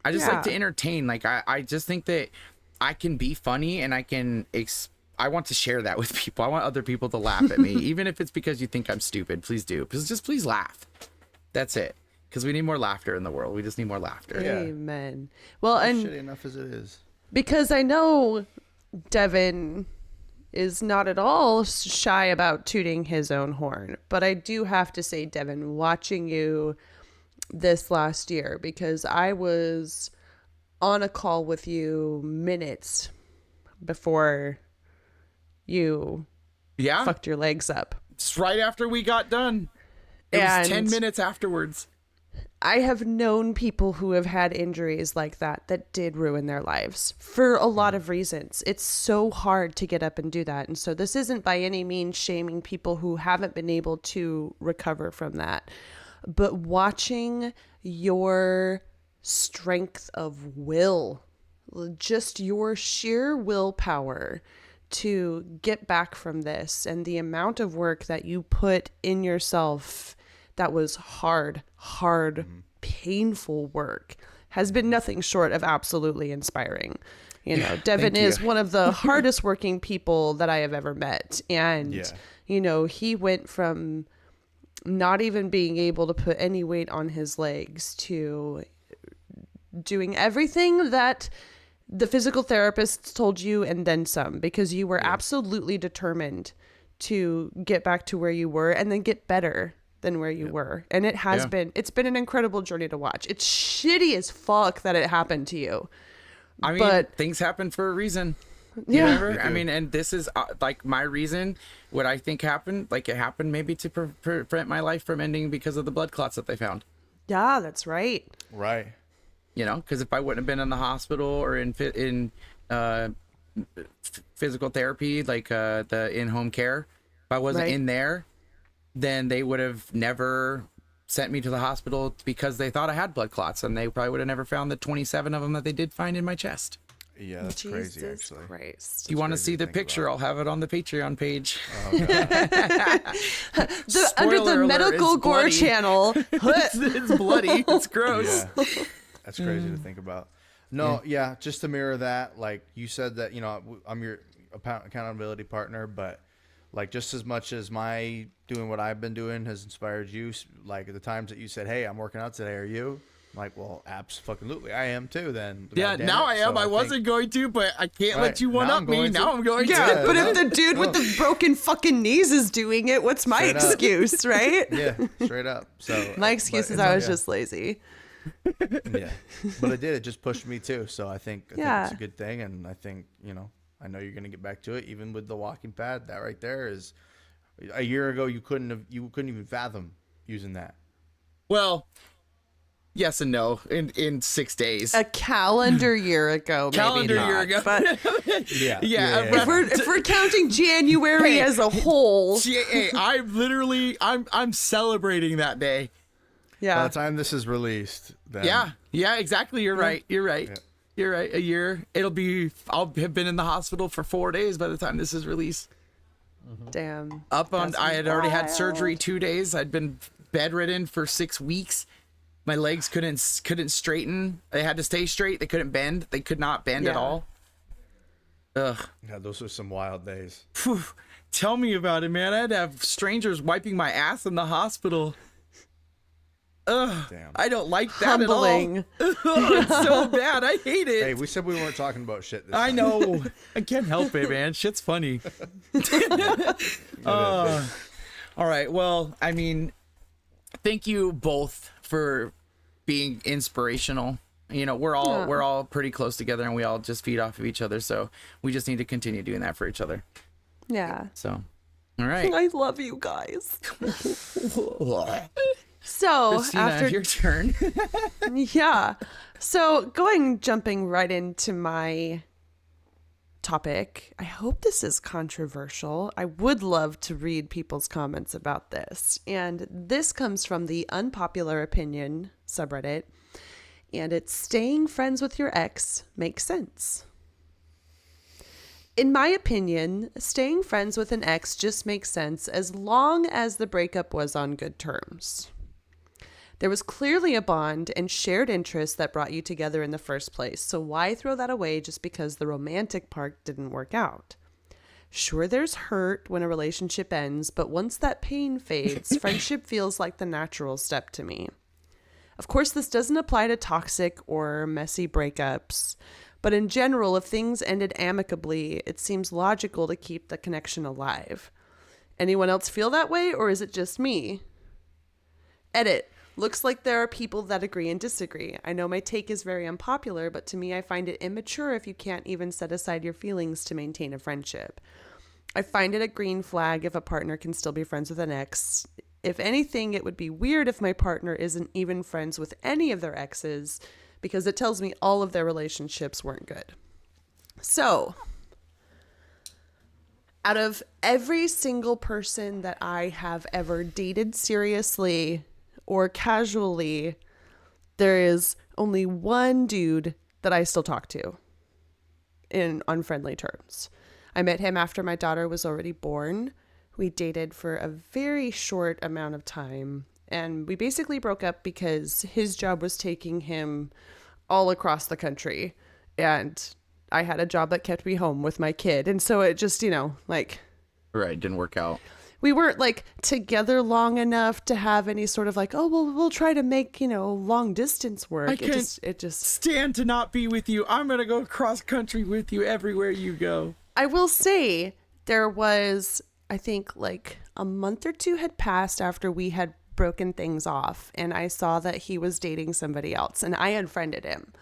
I just like to entertain. Like, I just think that I can be funny, and I want to share that with people. I want other people to laugh at me, even if it's because you think I'm stupid. Please do. Please laugh. That's it. Because we need more laughter in the world. We just need more laughter. Yeah. Amen. Well, and shitty enough as it is. Because I know Devin is not at all shy about tooting his own horn, but I do have to say, Devin, watching you this last year, because I was on a call with you minutes before you fucked your legs up. It's right after we got done. It was 10 minutes afterwards. I have known people who have had injuries like that did ruin their lives for a lot of reasons. It's so hard to get up and do that. And so this isn't by any means shaming people who haven't been able to recover from that. But watching your strength of will, just your sheer willpower to get back from this, and the amount of work that you put in yourself that was hard, painful work, has been nothing short of absolutely inspiring. Devin is one of the hardest working people that I have ever met. And, he went from not even being able to put any weight on his legs to doing everything that the physical therapists told you and then some, because you were absolutely determined to get back to where you were and then get better than where you were. And it has it's been an incredible journey to watch. It's shitty as fuck that it happened to you. I mean, things happen for a reason. I mean, and this is like my reason. What I think happened, like, it happened maybe to prevent my life from ending because of the blood clots that they found. Yeah, that's right. Right. Because if I wouldn't have been in the hospital or in physical therapy, like the in-home care, if I wasn't in there, then they would have never sent me to the hospital, because they thought I had blood clots, and they probably would have never found the 27 of them that they did find in my chest. Yeah, that's crazy, actually. Christ. If you want to see the picture, I'll have it on the Patreon page. Oh, Under the medical gore channel. It's bloody. It's gross. Yeah. That's crazy to think about. No, just to mirror that, like you said that, I'm your accountability partner, but like, just as much as my doing what I've been doing has inspired you, like the times that you said, "Hey, I'm working out today," are you? I'm like, well, absolutely, I am too. Then now I am. So I wasn't going to, but I can't let you one up me. Now I'm going to. Yeah, but if the dude with the broken fucking knees is doing it, what's my excuse, right? Yeah, straight up. So my excuse is I was just lazy. Yeah, but it just pushed me too. So I think it's a good thing, and I think I know you're gonna get back to it. Even with the walking pad, that right there is a year ago you couldn't even fathom using that. Well, yes and no. In 6 days, a calendar year ago, maybe not, year ago, but yeah. If we're counting January as a whole, hey, I'm celebrating that day. Yeah. By the time this is released, then yeah, exactly. You're right. You're right. Yeah. You're right. A year. I'll have been in the hospital for 4 days by the time this is released. Damn. I had already had surgery 2 days. I'd been bedridden for 6 weeks. My legs couldn't straighten. They had to stay straight. They couldn't bend. They could not bend at all. Ugh. Yeah, those were some wild days. Whew. Tell me about it, man. I had to have strangers wiping my ass in the hospital. Ugh. Damn. I don't like that Humbling. at all. It's so bad. I hate it. Hey, we said we weren't talking about shit this I time. know. I can't help it, man. Shit's funny. All right. Well, I mean, thank you both for being inspirational. You know, we're all pretty close together, and we all just feed off of each other. So we just need to continue doing that for each other. Yeah. So, all right. I love you guys. So Christina, after your turn. yeah. So jumping right into my topic. I hope this is controversial. I would love to read people's comments about this. And this comes from the Unpopular Opinion subreddit. And it's staying friends with your ex makes sense. In my opinion, staying friends with an ex just makes sense as long as the breakup was on good terms. There was clearly a bond and shared interests that brought you together in the first place, so why throw that away just because the romantic part didn't work out? Sure, there's hurt when a relationship ends, but once that pain fades, friendship feels like the natural step to me. Of course, this doesn't apply to toxic or messy breakups, but in general, if things ended amicably, it seems logical to keep the connection alive. Anyone else feel that way, or is it just me? Edit. Looks like there are people that agree and disagree. I know my take is very unpopular, but to me, I find it immature if you can't even set aside your feelings to maintain a friendship. I find it a green flag if a partner can still be friends with an ex. If anything, it would be weird if my partner isn't even friends with any of their exes, because it tells me all of their relationships weren't good. So, out of every single person that I have ever dated seriously or casually, there is only one dude that I still talk to in unfriendly terms. I met him after my daughter was already born. We dated for a very short amount of time, and we basically broke up because his job was taking him all across the country, and I had a job that kept me home with my kid. And so it just, Right, didn't work out. We weren't together long enough to have any sort of we'll try to make, long distance work. I can't it just stand to not be with you. I'm going to go cross country with you everywhere you go. I will say there was, I think a month or two had passed after we had broken things off, and I saw that he was dating somebody else, and I unfriended him.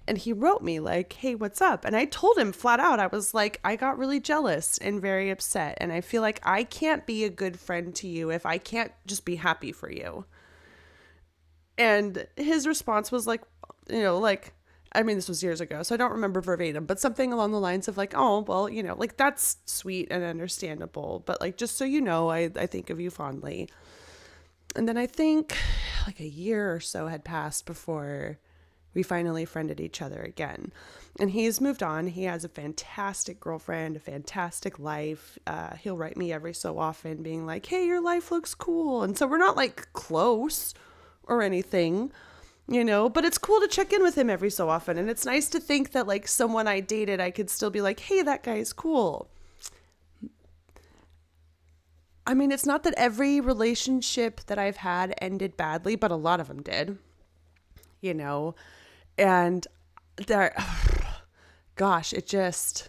And he wrote me hey, what's up? And I told him flat out, I was I got really jealous and very upset. And I feel like I can't be a good friend to you if I can't just be happy for you. And his response was this was years ago, so I don't remember verbatim, but something along the lines of oh, well, that's sweet and understandable. But just so you know, I think of you fondly. And then I think a year or so had passed before we finally friended each other again. And he's moved on. He has a fantastic girlfriend, a fantastic life. He'll write me every so often being hey, your life looks cool. And so we're not close or anything, but it's cool to check in with him every so often. And it's nice to think that someone I dated, I could still be hey, that guy's cool. I mean, it's not that every relationship that I've had ended badly, but a lot of them did, and there, gosh, it's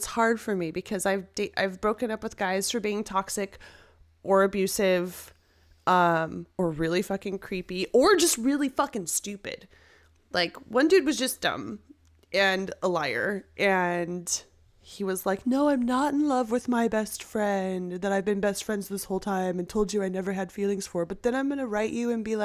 hard for me because I've broken up with guys for being toxic or abusive, or really fucking creepy, or just really fucking stupid. One dude was just dumb and a liar, and he was no, I'm not in love with my best friend that I've been best friends this whole time and told you I never had feelings for, but then I'm gonna write you and be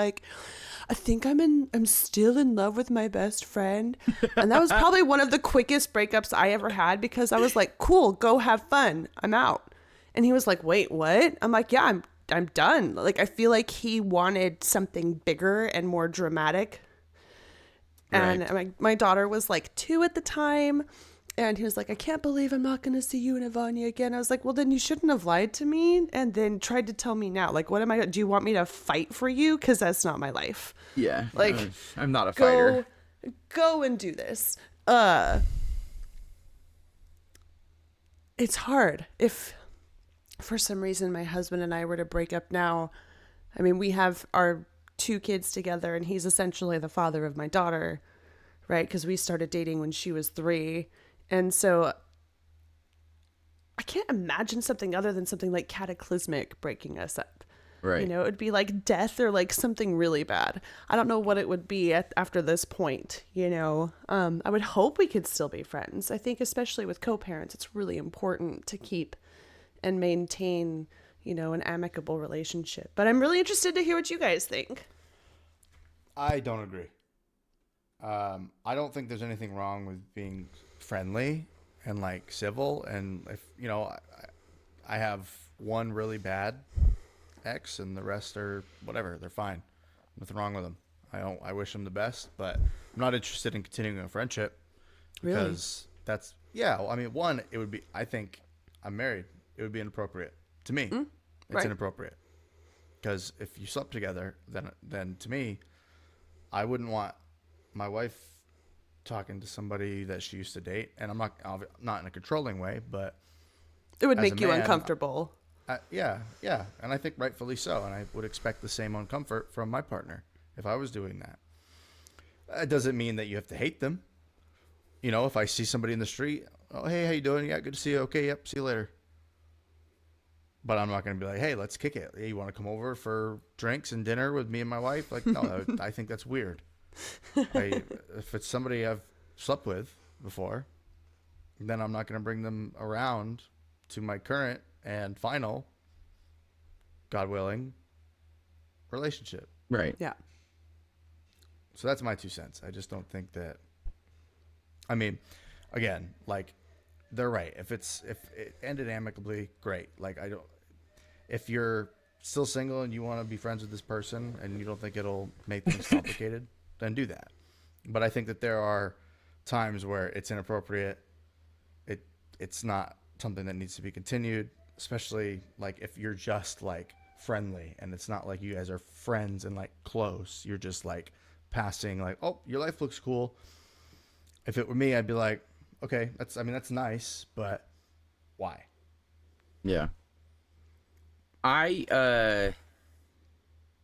I think I'm still in love with my best friend. And that was probably one of the quickest breakups I ever had, because I was cool, go have fun, I'm out. And he was wait, what? I'm yeah, I'm done. I feel he wanted something bigger and more dramatic. Right. And my daughter was 2 at the time. And he was like, I can't believe I'm not going to see you and Ivania again. I was like, well, then you shouldn't have lied to me and then tried to tell me now. Like, what am I? Do you want me to fight for you? Because that's not my life. Yeah. Like, I'm not a fighter. Go and do this. It's hard. If for some reason my husband and I were to break up now, I mean, we have our 2 kids together and he's essentially the father of my daughter, right? Because we started dating when she was 3. And so I can't imagine something other than something like cataclysmic breaking us up. Right. You know, it would be like death or like something really bad. I don't know what it would be after this point, you know. I would hope we could still be friends. I think especially with co-parents, it's really important to keep and maintain, you know, an amicable relationship. But I'm really interested to hear what you guys think. I don't agree. I don't think there's anything wrong with being friendly and like civil. And if, you know, I have one really bad ex and the rest are whatever. They're fine. Nothing wrong with them. I wish them the best, but I'm not interested in continuing a friendship because that's, I mean, one, it would be, I think I'm married. It would be inappropriate to me. It's inappropriate because if you slept together, then to me, I wouldn't want my wife talking to somebody that she used to date, and I'm not in a controlling way, but it would make you uncomfortable. Yeah, and I think rightfully so, and I would expect the same uncomfort from my partner if I was doing that. It doesn't mean that you have to hate them. You know, if I see somebody in the street, oh, hey, how you doing? Yeah, good to see you. Okay, yep, see you later. But I'm not going to be like, hey, let's kick it. Hey, you want to come over for drinks and dinner with me and my wife? Like, no, I think that's weird. If it's somebody I've slept with before, then I'm not going to bring them around to my current and final, God willing, relationship. Right. Yeah. So that's my 2 cents. I just don't think that. I mean, again, like, they're right. If it ended amicably, great. Like, if you're still single and you want to be friends with this person and you don't think it'll make things complicated, then do that. But I think that there are times where it's inappropriate. It's not something that needs to be continued, especially like if you're just like friendly and it's not like you guys are friends and like close. You're just like passing like, oh, your life looks cool. If it were me, I'd be like, okay, that's nice, but why? Yeah. I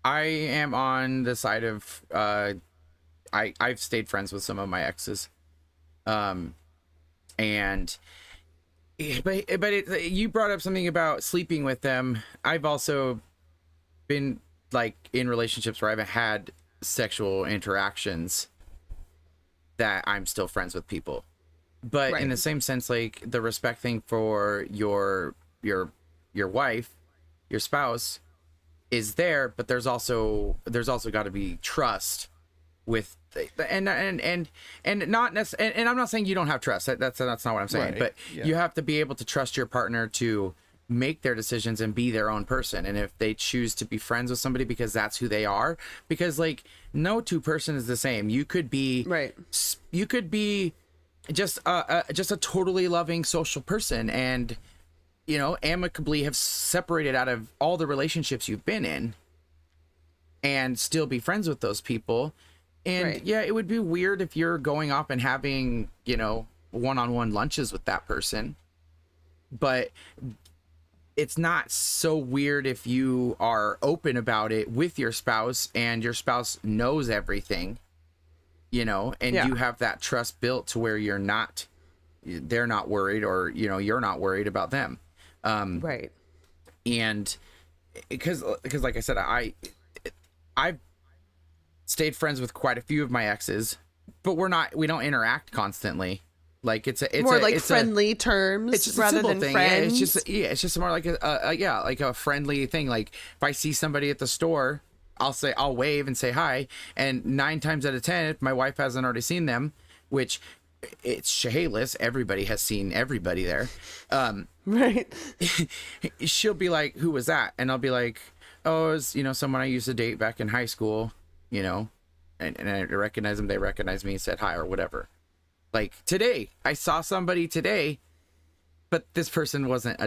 am on the side of I've stayed friends with some of my exes, and you brought up something about sleeping with them. I've also been like in relationships where I haven't had sexual interactions that I'm still friends with people, but in the same sense, like the respect thing for your wife, your spouse is there, but there's also got to be trust with and not necessarily, and I'm not saying you don't have trust. That's not what I'm saying, but you have to be able to trust your partner to make their decisions and be their own person. And if they choose to be friends with somebody because that's who they are, because like no two person is the same. You could be just a totally loving social person and, you know, amicably have separated out of all the relationships you've been in and still be friends with those people. And yeah, it would be weird if you're going off and having, you know, one-on-one lunches with that person, but it's not so weird if you are open about it with your spouse and your spouse knows everything, you know, and you have that trust built to where they're not worried, or, you know, you're not worried about them. And because like I said, I've stayed friends with quite a few of my exes, but we don't interact constantly. Like it's more like friendly terms. It's just rather a simple than thing. friends. It's just more like a friendly thing. Like if I see somebody at the store, I'll wave and say hi. And 9 times out of 10, if my wife hasn't already seen them, which it's Chehalis, everybody has seen everybody there. She'll be like, "Who was that?" And I'll be like, "Oh, it was, you know, someone I used to date back in high school, you know." And I recognize them, they recognize me, said hi or whatever. Like today, I saw somebody today, but this person wasn't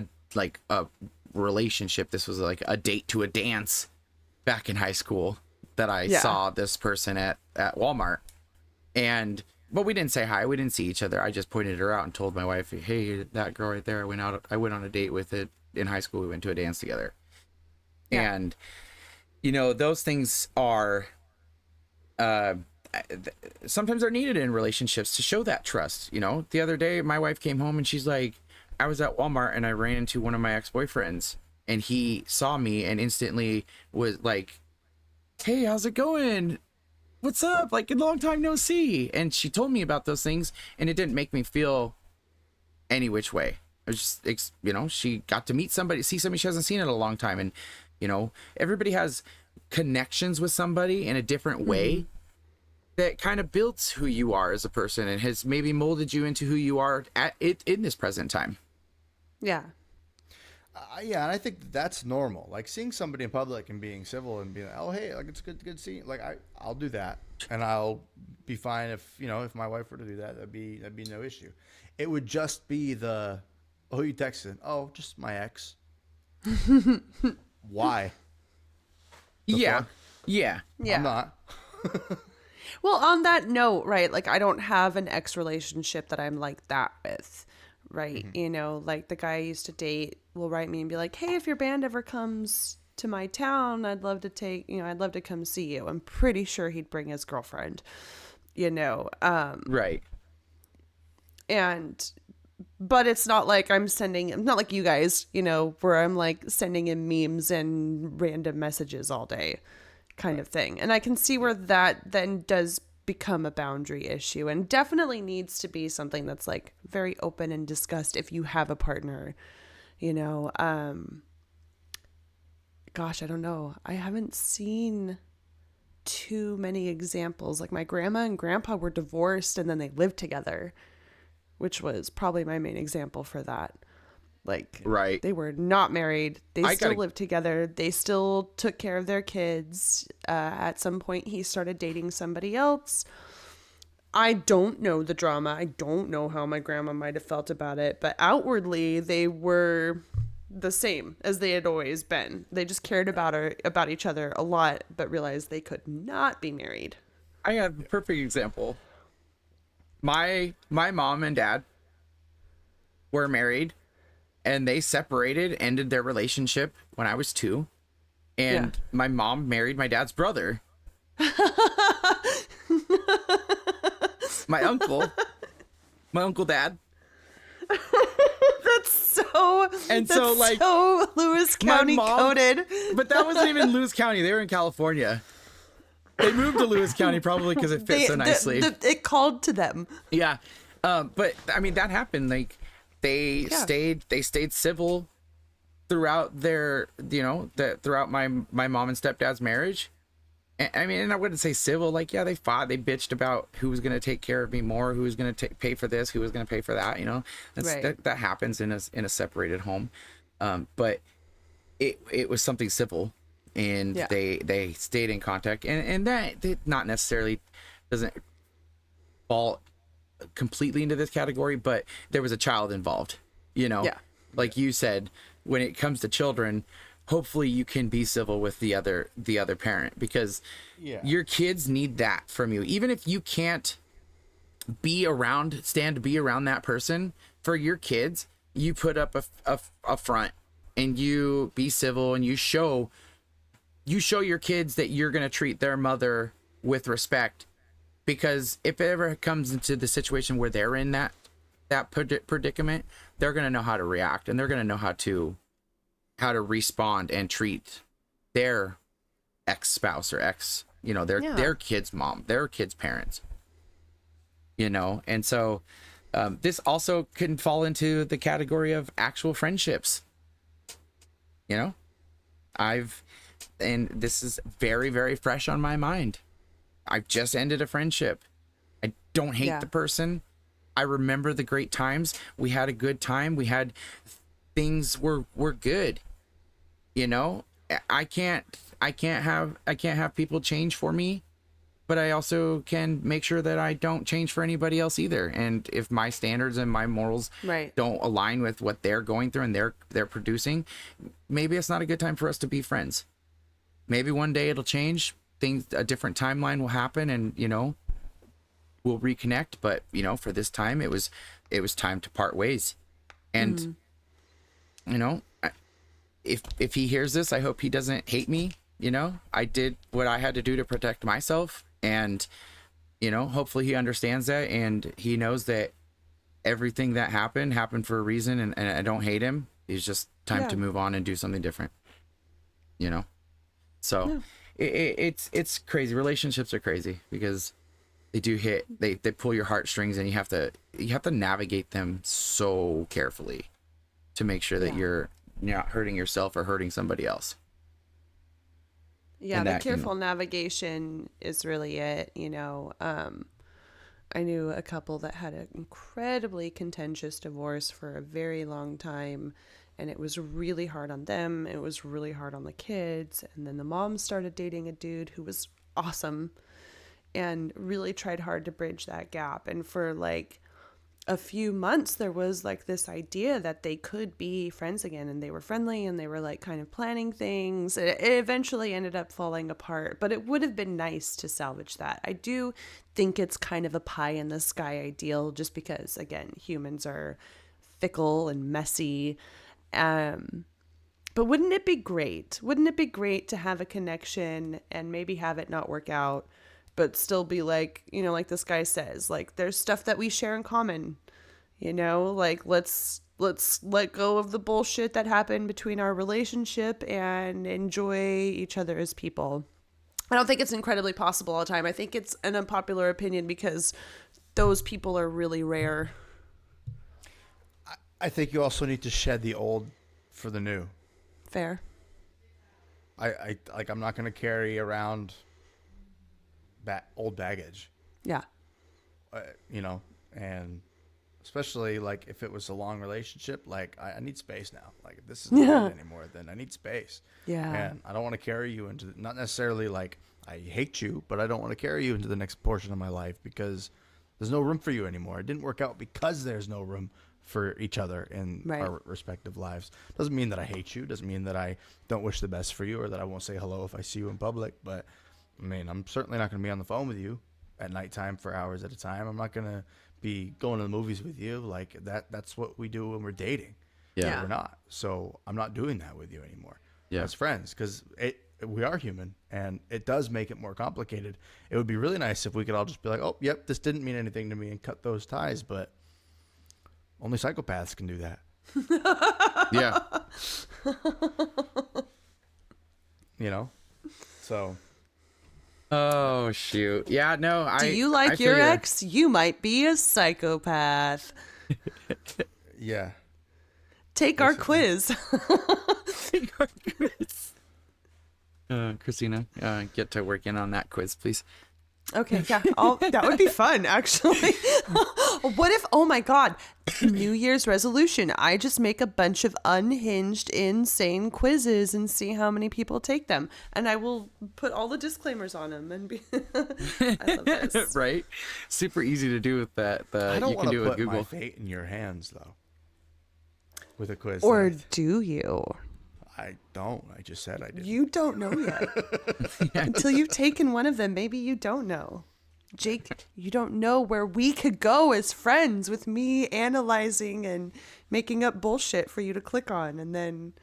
a relationship. This was like a date to a dance back in high school that I saw this person at Walmart. But we didn't say hi. We didn't see each other. I just pointed her out and told my wife, hey, that girl right there, I went on a date with it in high school. We went to a dance together. Yeah. And, those things are, sometimes they're needed in relationships to show that trust. The other day, my wife came home and she's like, I was at Walmart and I ran into one of my ex-boyfriends and he saw me and instantly was like, hey, how's it going? What's up? Like, a long time no see. And she told me about those things and it didn't make me feel any which way. It was just, she got to meet somebody, see somebody she hasn't seen in a long time. And, everybody has connections with somebody in a different way that kind of builds who you are as a person and has maybe molded you into who you are in this present time. Yeah. Yeah, and I think that's normal. Like seeing somebody in public and being civil and being like, oh, hey, like it's good seeing. Like I'll do that, and I'll be fine if my wife were to do that. That'd be no issue. It would just be the, oh, who you texting? Oh, just my ex. Why? Yeah. I'm not. Well, on that note, right? Like I don't have an ex relationship that I'm like that with. Right. Like the guy I used to date will write me and be like, hey, if your band ever comes to my town, I'd love to come see you. I'm pretty sure he'd bring his girlfriend, Right. But it's not like not like you guys, where I'm like sending him memes and random messages all day kind of thing. And I can see where that then does become a boundary issue and definitely needs to be something that's like very open and discussed if you have a partner, gosh, I don't know. I haven't seen too many examples. Like my grandma and grandpa were divorced and then they lived together, which was probably my main example for that. Like, right. They were not married. They still lived together. They still took care of their kids. At some point, he started dating somebody else. I don't know the drama. I don't know how my grandma might have felt about it. But outwardly, they were the same as they had always been. They just cared about each other a lot, but realized they could not be married. I have a perfect example. My mom and dad were married. And they separated, ended their relationship when I was 2. And my mom married my dad's brother. my uncle dad. That's so Lewis County coded. But that wasn't even Lewis County. They were in California. They moved to Lewis County probably because it fit so nicely. It called to them. Yeah. But I mean, that happened. Like, They stayed civil throughout their, throughout my mom and stepdad's marriage. And I wouldn't say civil, like, they fought, they bitched about who was going to take care of me more, who was going to pay for this, who was going to pay for that, that happens in a separated home. But it was something civil, and they stayed in contact, and that not necessarily doesn't fall completely into this category, but there was a child involved, like you said, when it comes to children, hopefully you can be civil with the other parent, because your kids need that from you. Even if you can't stand to be around that person, for your kids, you put up a front and you be civil, and you show your kids that you're going to treat their mother with respect. Because if it ever comes into the situation where they're in that predicament, they're going to know how to react, and they're going to know how to respond and treat their ex-spouse or their kid's mom, their kid's parents, And so this also can fall into the category of actual friendships. And this is very, very fresh on my mind. I've just ended a friendship. I don't hate the person. I remember the great times. We had a good time. We had things were good. I can't have people change for me. but I also can make sure that I don't change for anybody else either. And if my standards and my morals don't align with what they're going through and they're producing, maybe it's not a good time for us to be friends. Maybe one day it'll change. A different timeline will happen, and we'll reconnect. But for this time, it was time to part ways. And if he hears this, I hope he doesn't hate me. I did what I had to do to protect myself, and hopefully he understands that, and he knows that everything that happened for a reason, and I don't hate him. It's just time to move on and do something different. So it's crazy. Relationships are crazy because they do they pull your heartstrings, and you have to navigate them so carefully to make sure that you're not hurting yourself or hurting somebody else. Yeah, the careful navigation is really it. I knew a couple that had an incredibly contentious divorce for a very long time, and it was really hard on them. It was really hard on the kids. And then the mom started dating a dude who was awesome and really tried hard to bridge that gap. And for like a few months, there was like this idea that they could be friends again, and they were friendly, and they were like kind of planning things. It eventually ended up falling apart, but it would have been nice to salvage that. I do think it's kind of a pie in the sky ideal, just because, again, humans are fickle and messy. But wouldn't it be great? Wouldn't it be great to have a connection and maybe have it not work out, but still be like, like this guy says, like, there's stuff that we share in common, like, let's let go of the bullshit that happened between our relationship and enjoy each other as people. I don't think it's incredibly possible all the time. I think it's an unpopular opinion because those people are really rare. I think you also need to shed the old for the new. Fair. I'm not going to carry around old baggage. Yeah. And especially like if it was a long relationship, like I need space now. Like if this is not it anymore, then I need space. Yeah. And I don't want to carry you into not necessarily like I hate you, but I don't want to carry you into the next portion of my life because there's no room for you anymore. It didn't work out because there's no room for each other in our respective lives. Doesn't mean that I hate you. Doesn't mean that I don't wish the best for you or that I won't say hello if I see you in public. But I mean, I'm certainly not going to be on the phone with you at nighttime for hours at a time. I'm not going to be going to the movies with you. Like that's what we do when we're dating. Yeah. We're not. So I'm not doing that with you anymore. Yeah. As friends, because we are human, and it does make it more complicated. It would be really nice if we could all just be like, oh, yep, this didn't mean anything to me, and cut those ties, but only psychopaths can do that. Yeah. So. Oh, shoot. Yeah, no, Do you like your ex? You might be a psychopath. Yeah. Take our quiz. Take our quiz. Christina, get to work in on that quiz, please. Okay, yeah, that would be fun, actually. What if, oh my God, New Year's resolution, I just make a bunch of unhinged, insane quizzes and see how many people take them. And I will put all the disclaimers on them and be, I love this. Right? Super easy to do with that. I don't want to put Google. my fate in your hands, though, with a quiz. Or do you? I don't. I just said I did. You don't know yet. Until you've taken one of them, maybe you don't know. Jake, you don't know where we could go as friends with me analyzing and making up bullshit for you to click on, and then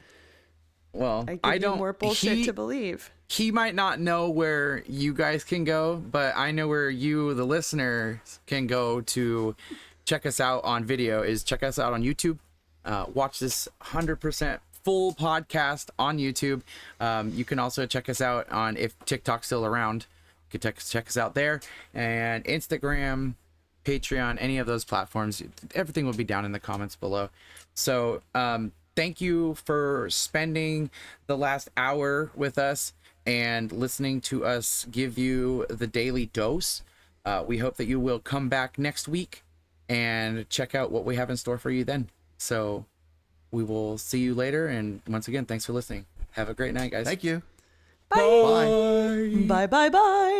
I give you more bullshit to believe. He might not know where you guys can go, but I know where you, the listeners, can go to check us out on video. Check us out on YouTube. Watch this 100% full podcast on YouTube. You can also check us out on, if TikTok's still around, you can check us out there, and Instagram, Patreon, any of those platforms. Everything will be down in the comments below. So thank you for spending the last hour with us and listening to us give you the daily dose. We hope that you will come back next week and check out what we have in store for you then. So we will see you later. And once again, thanks for listening. Have a great night, guys. Thank you. Bye. Bye. Bye, bye, bye.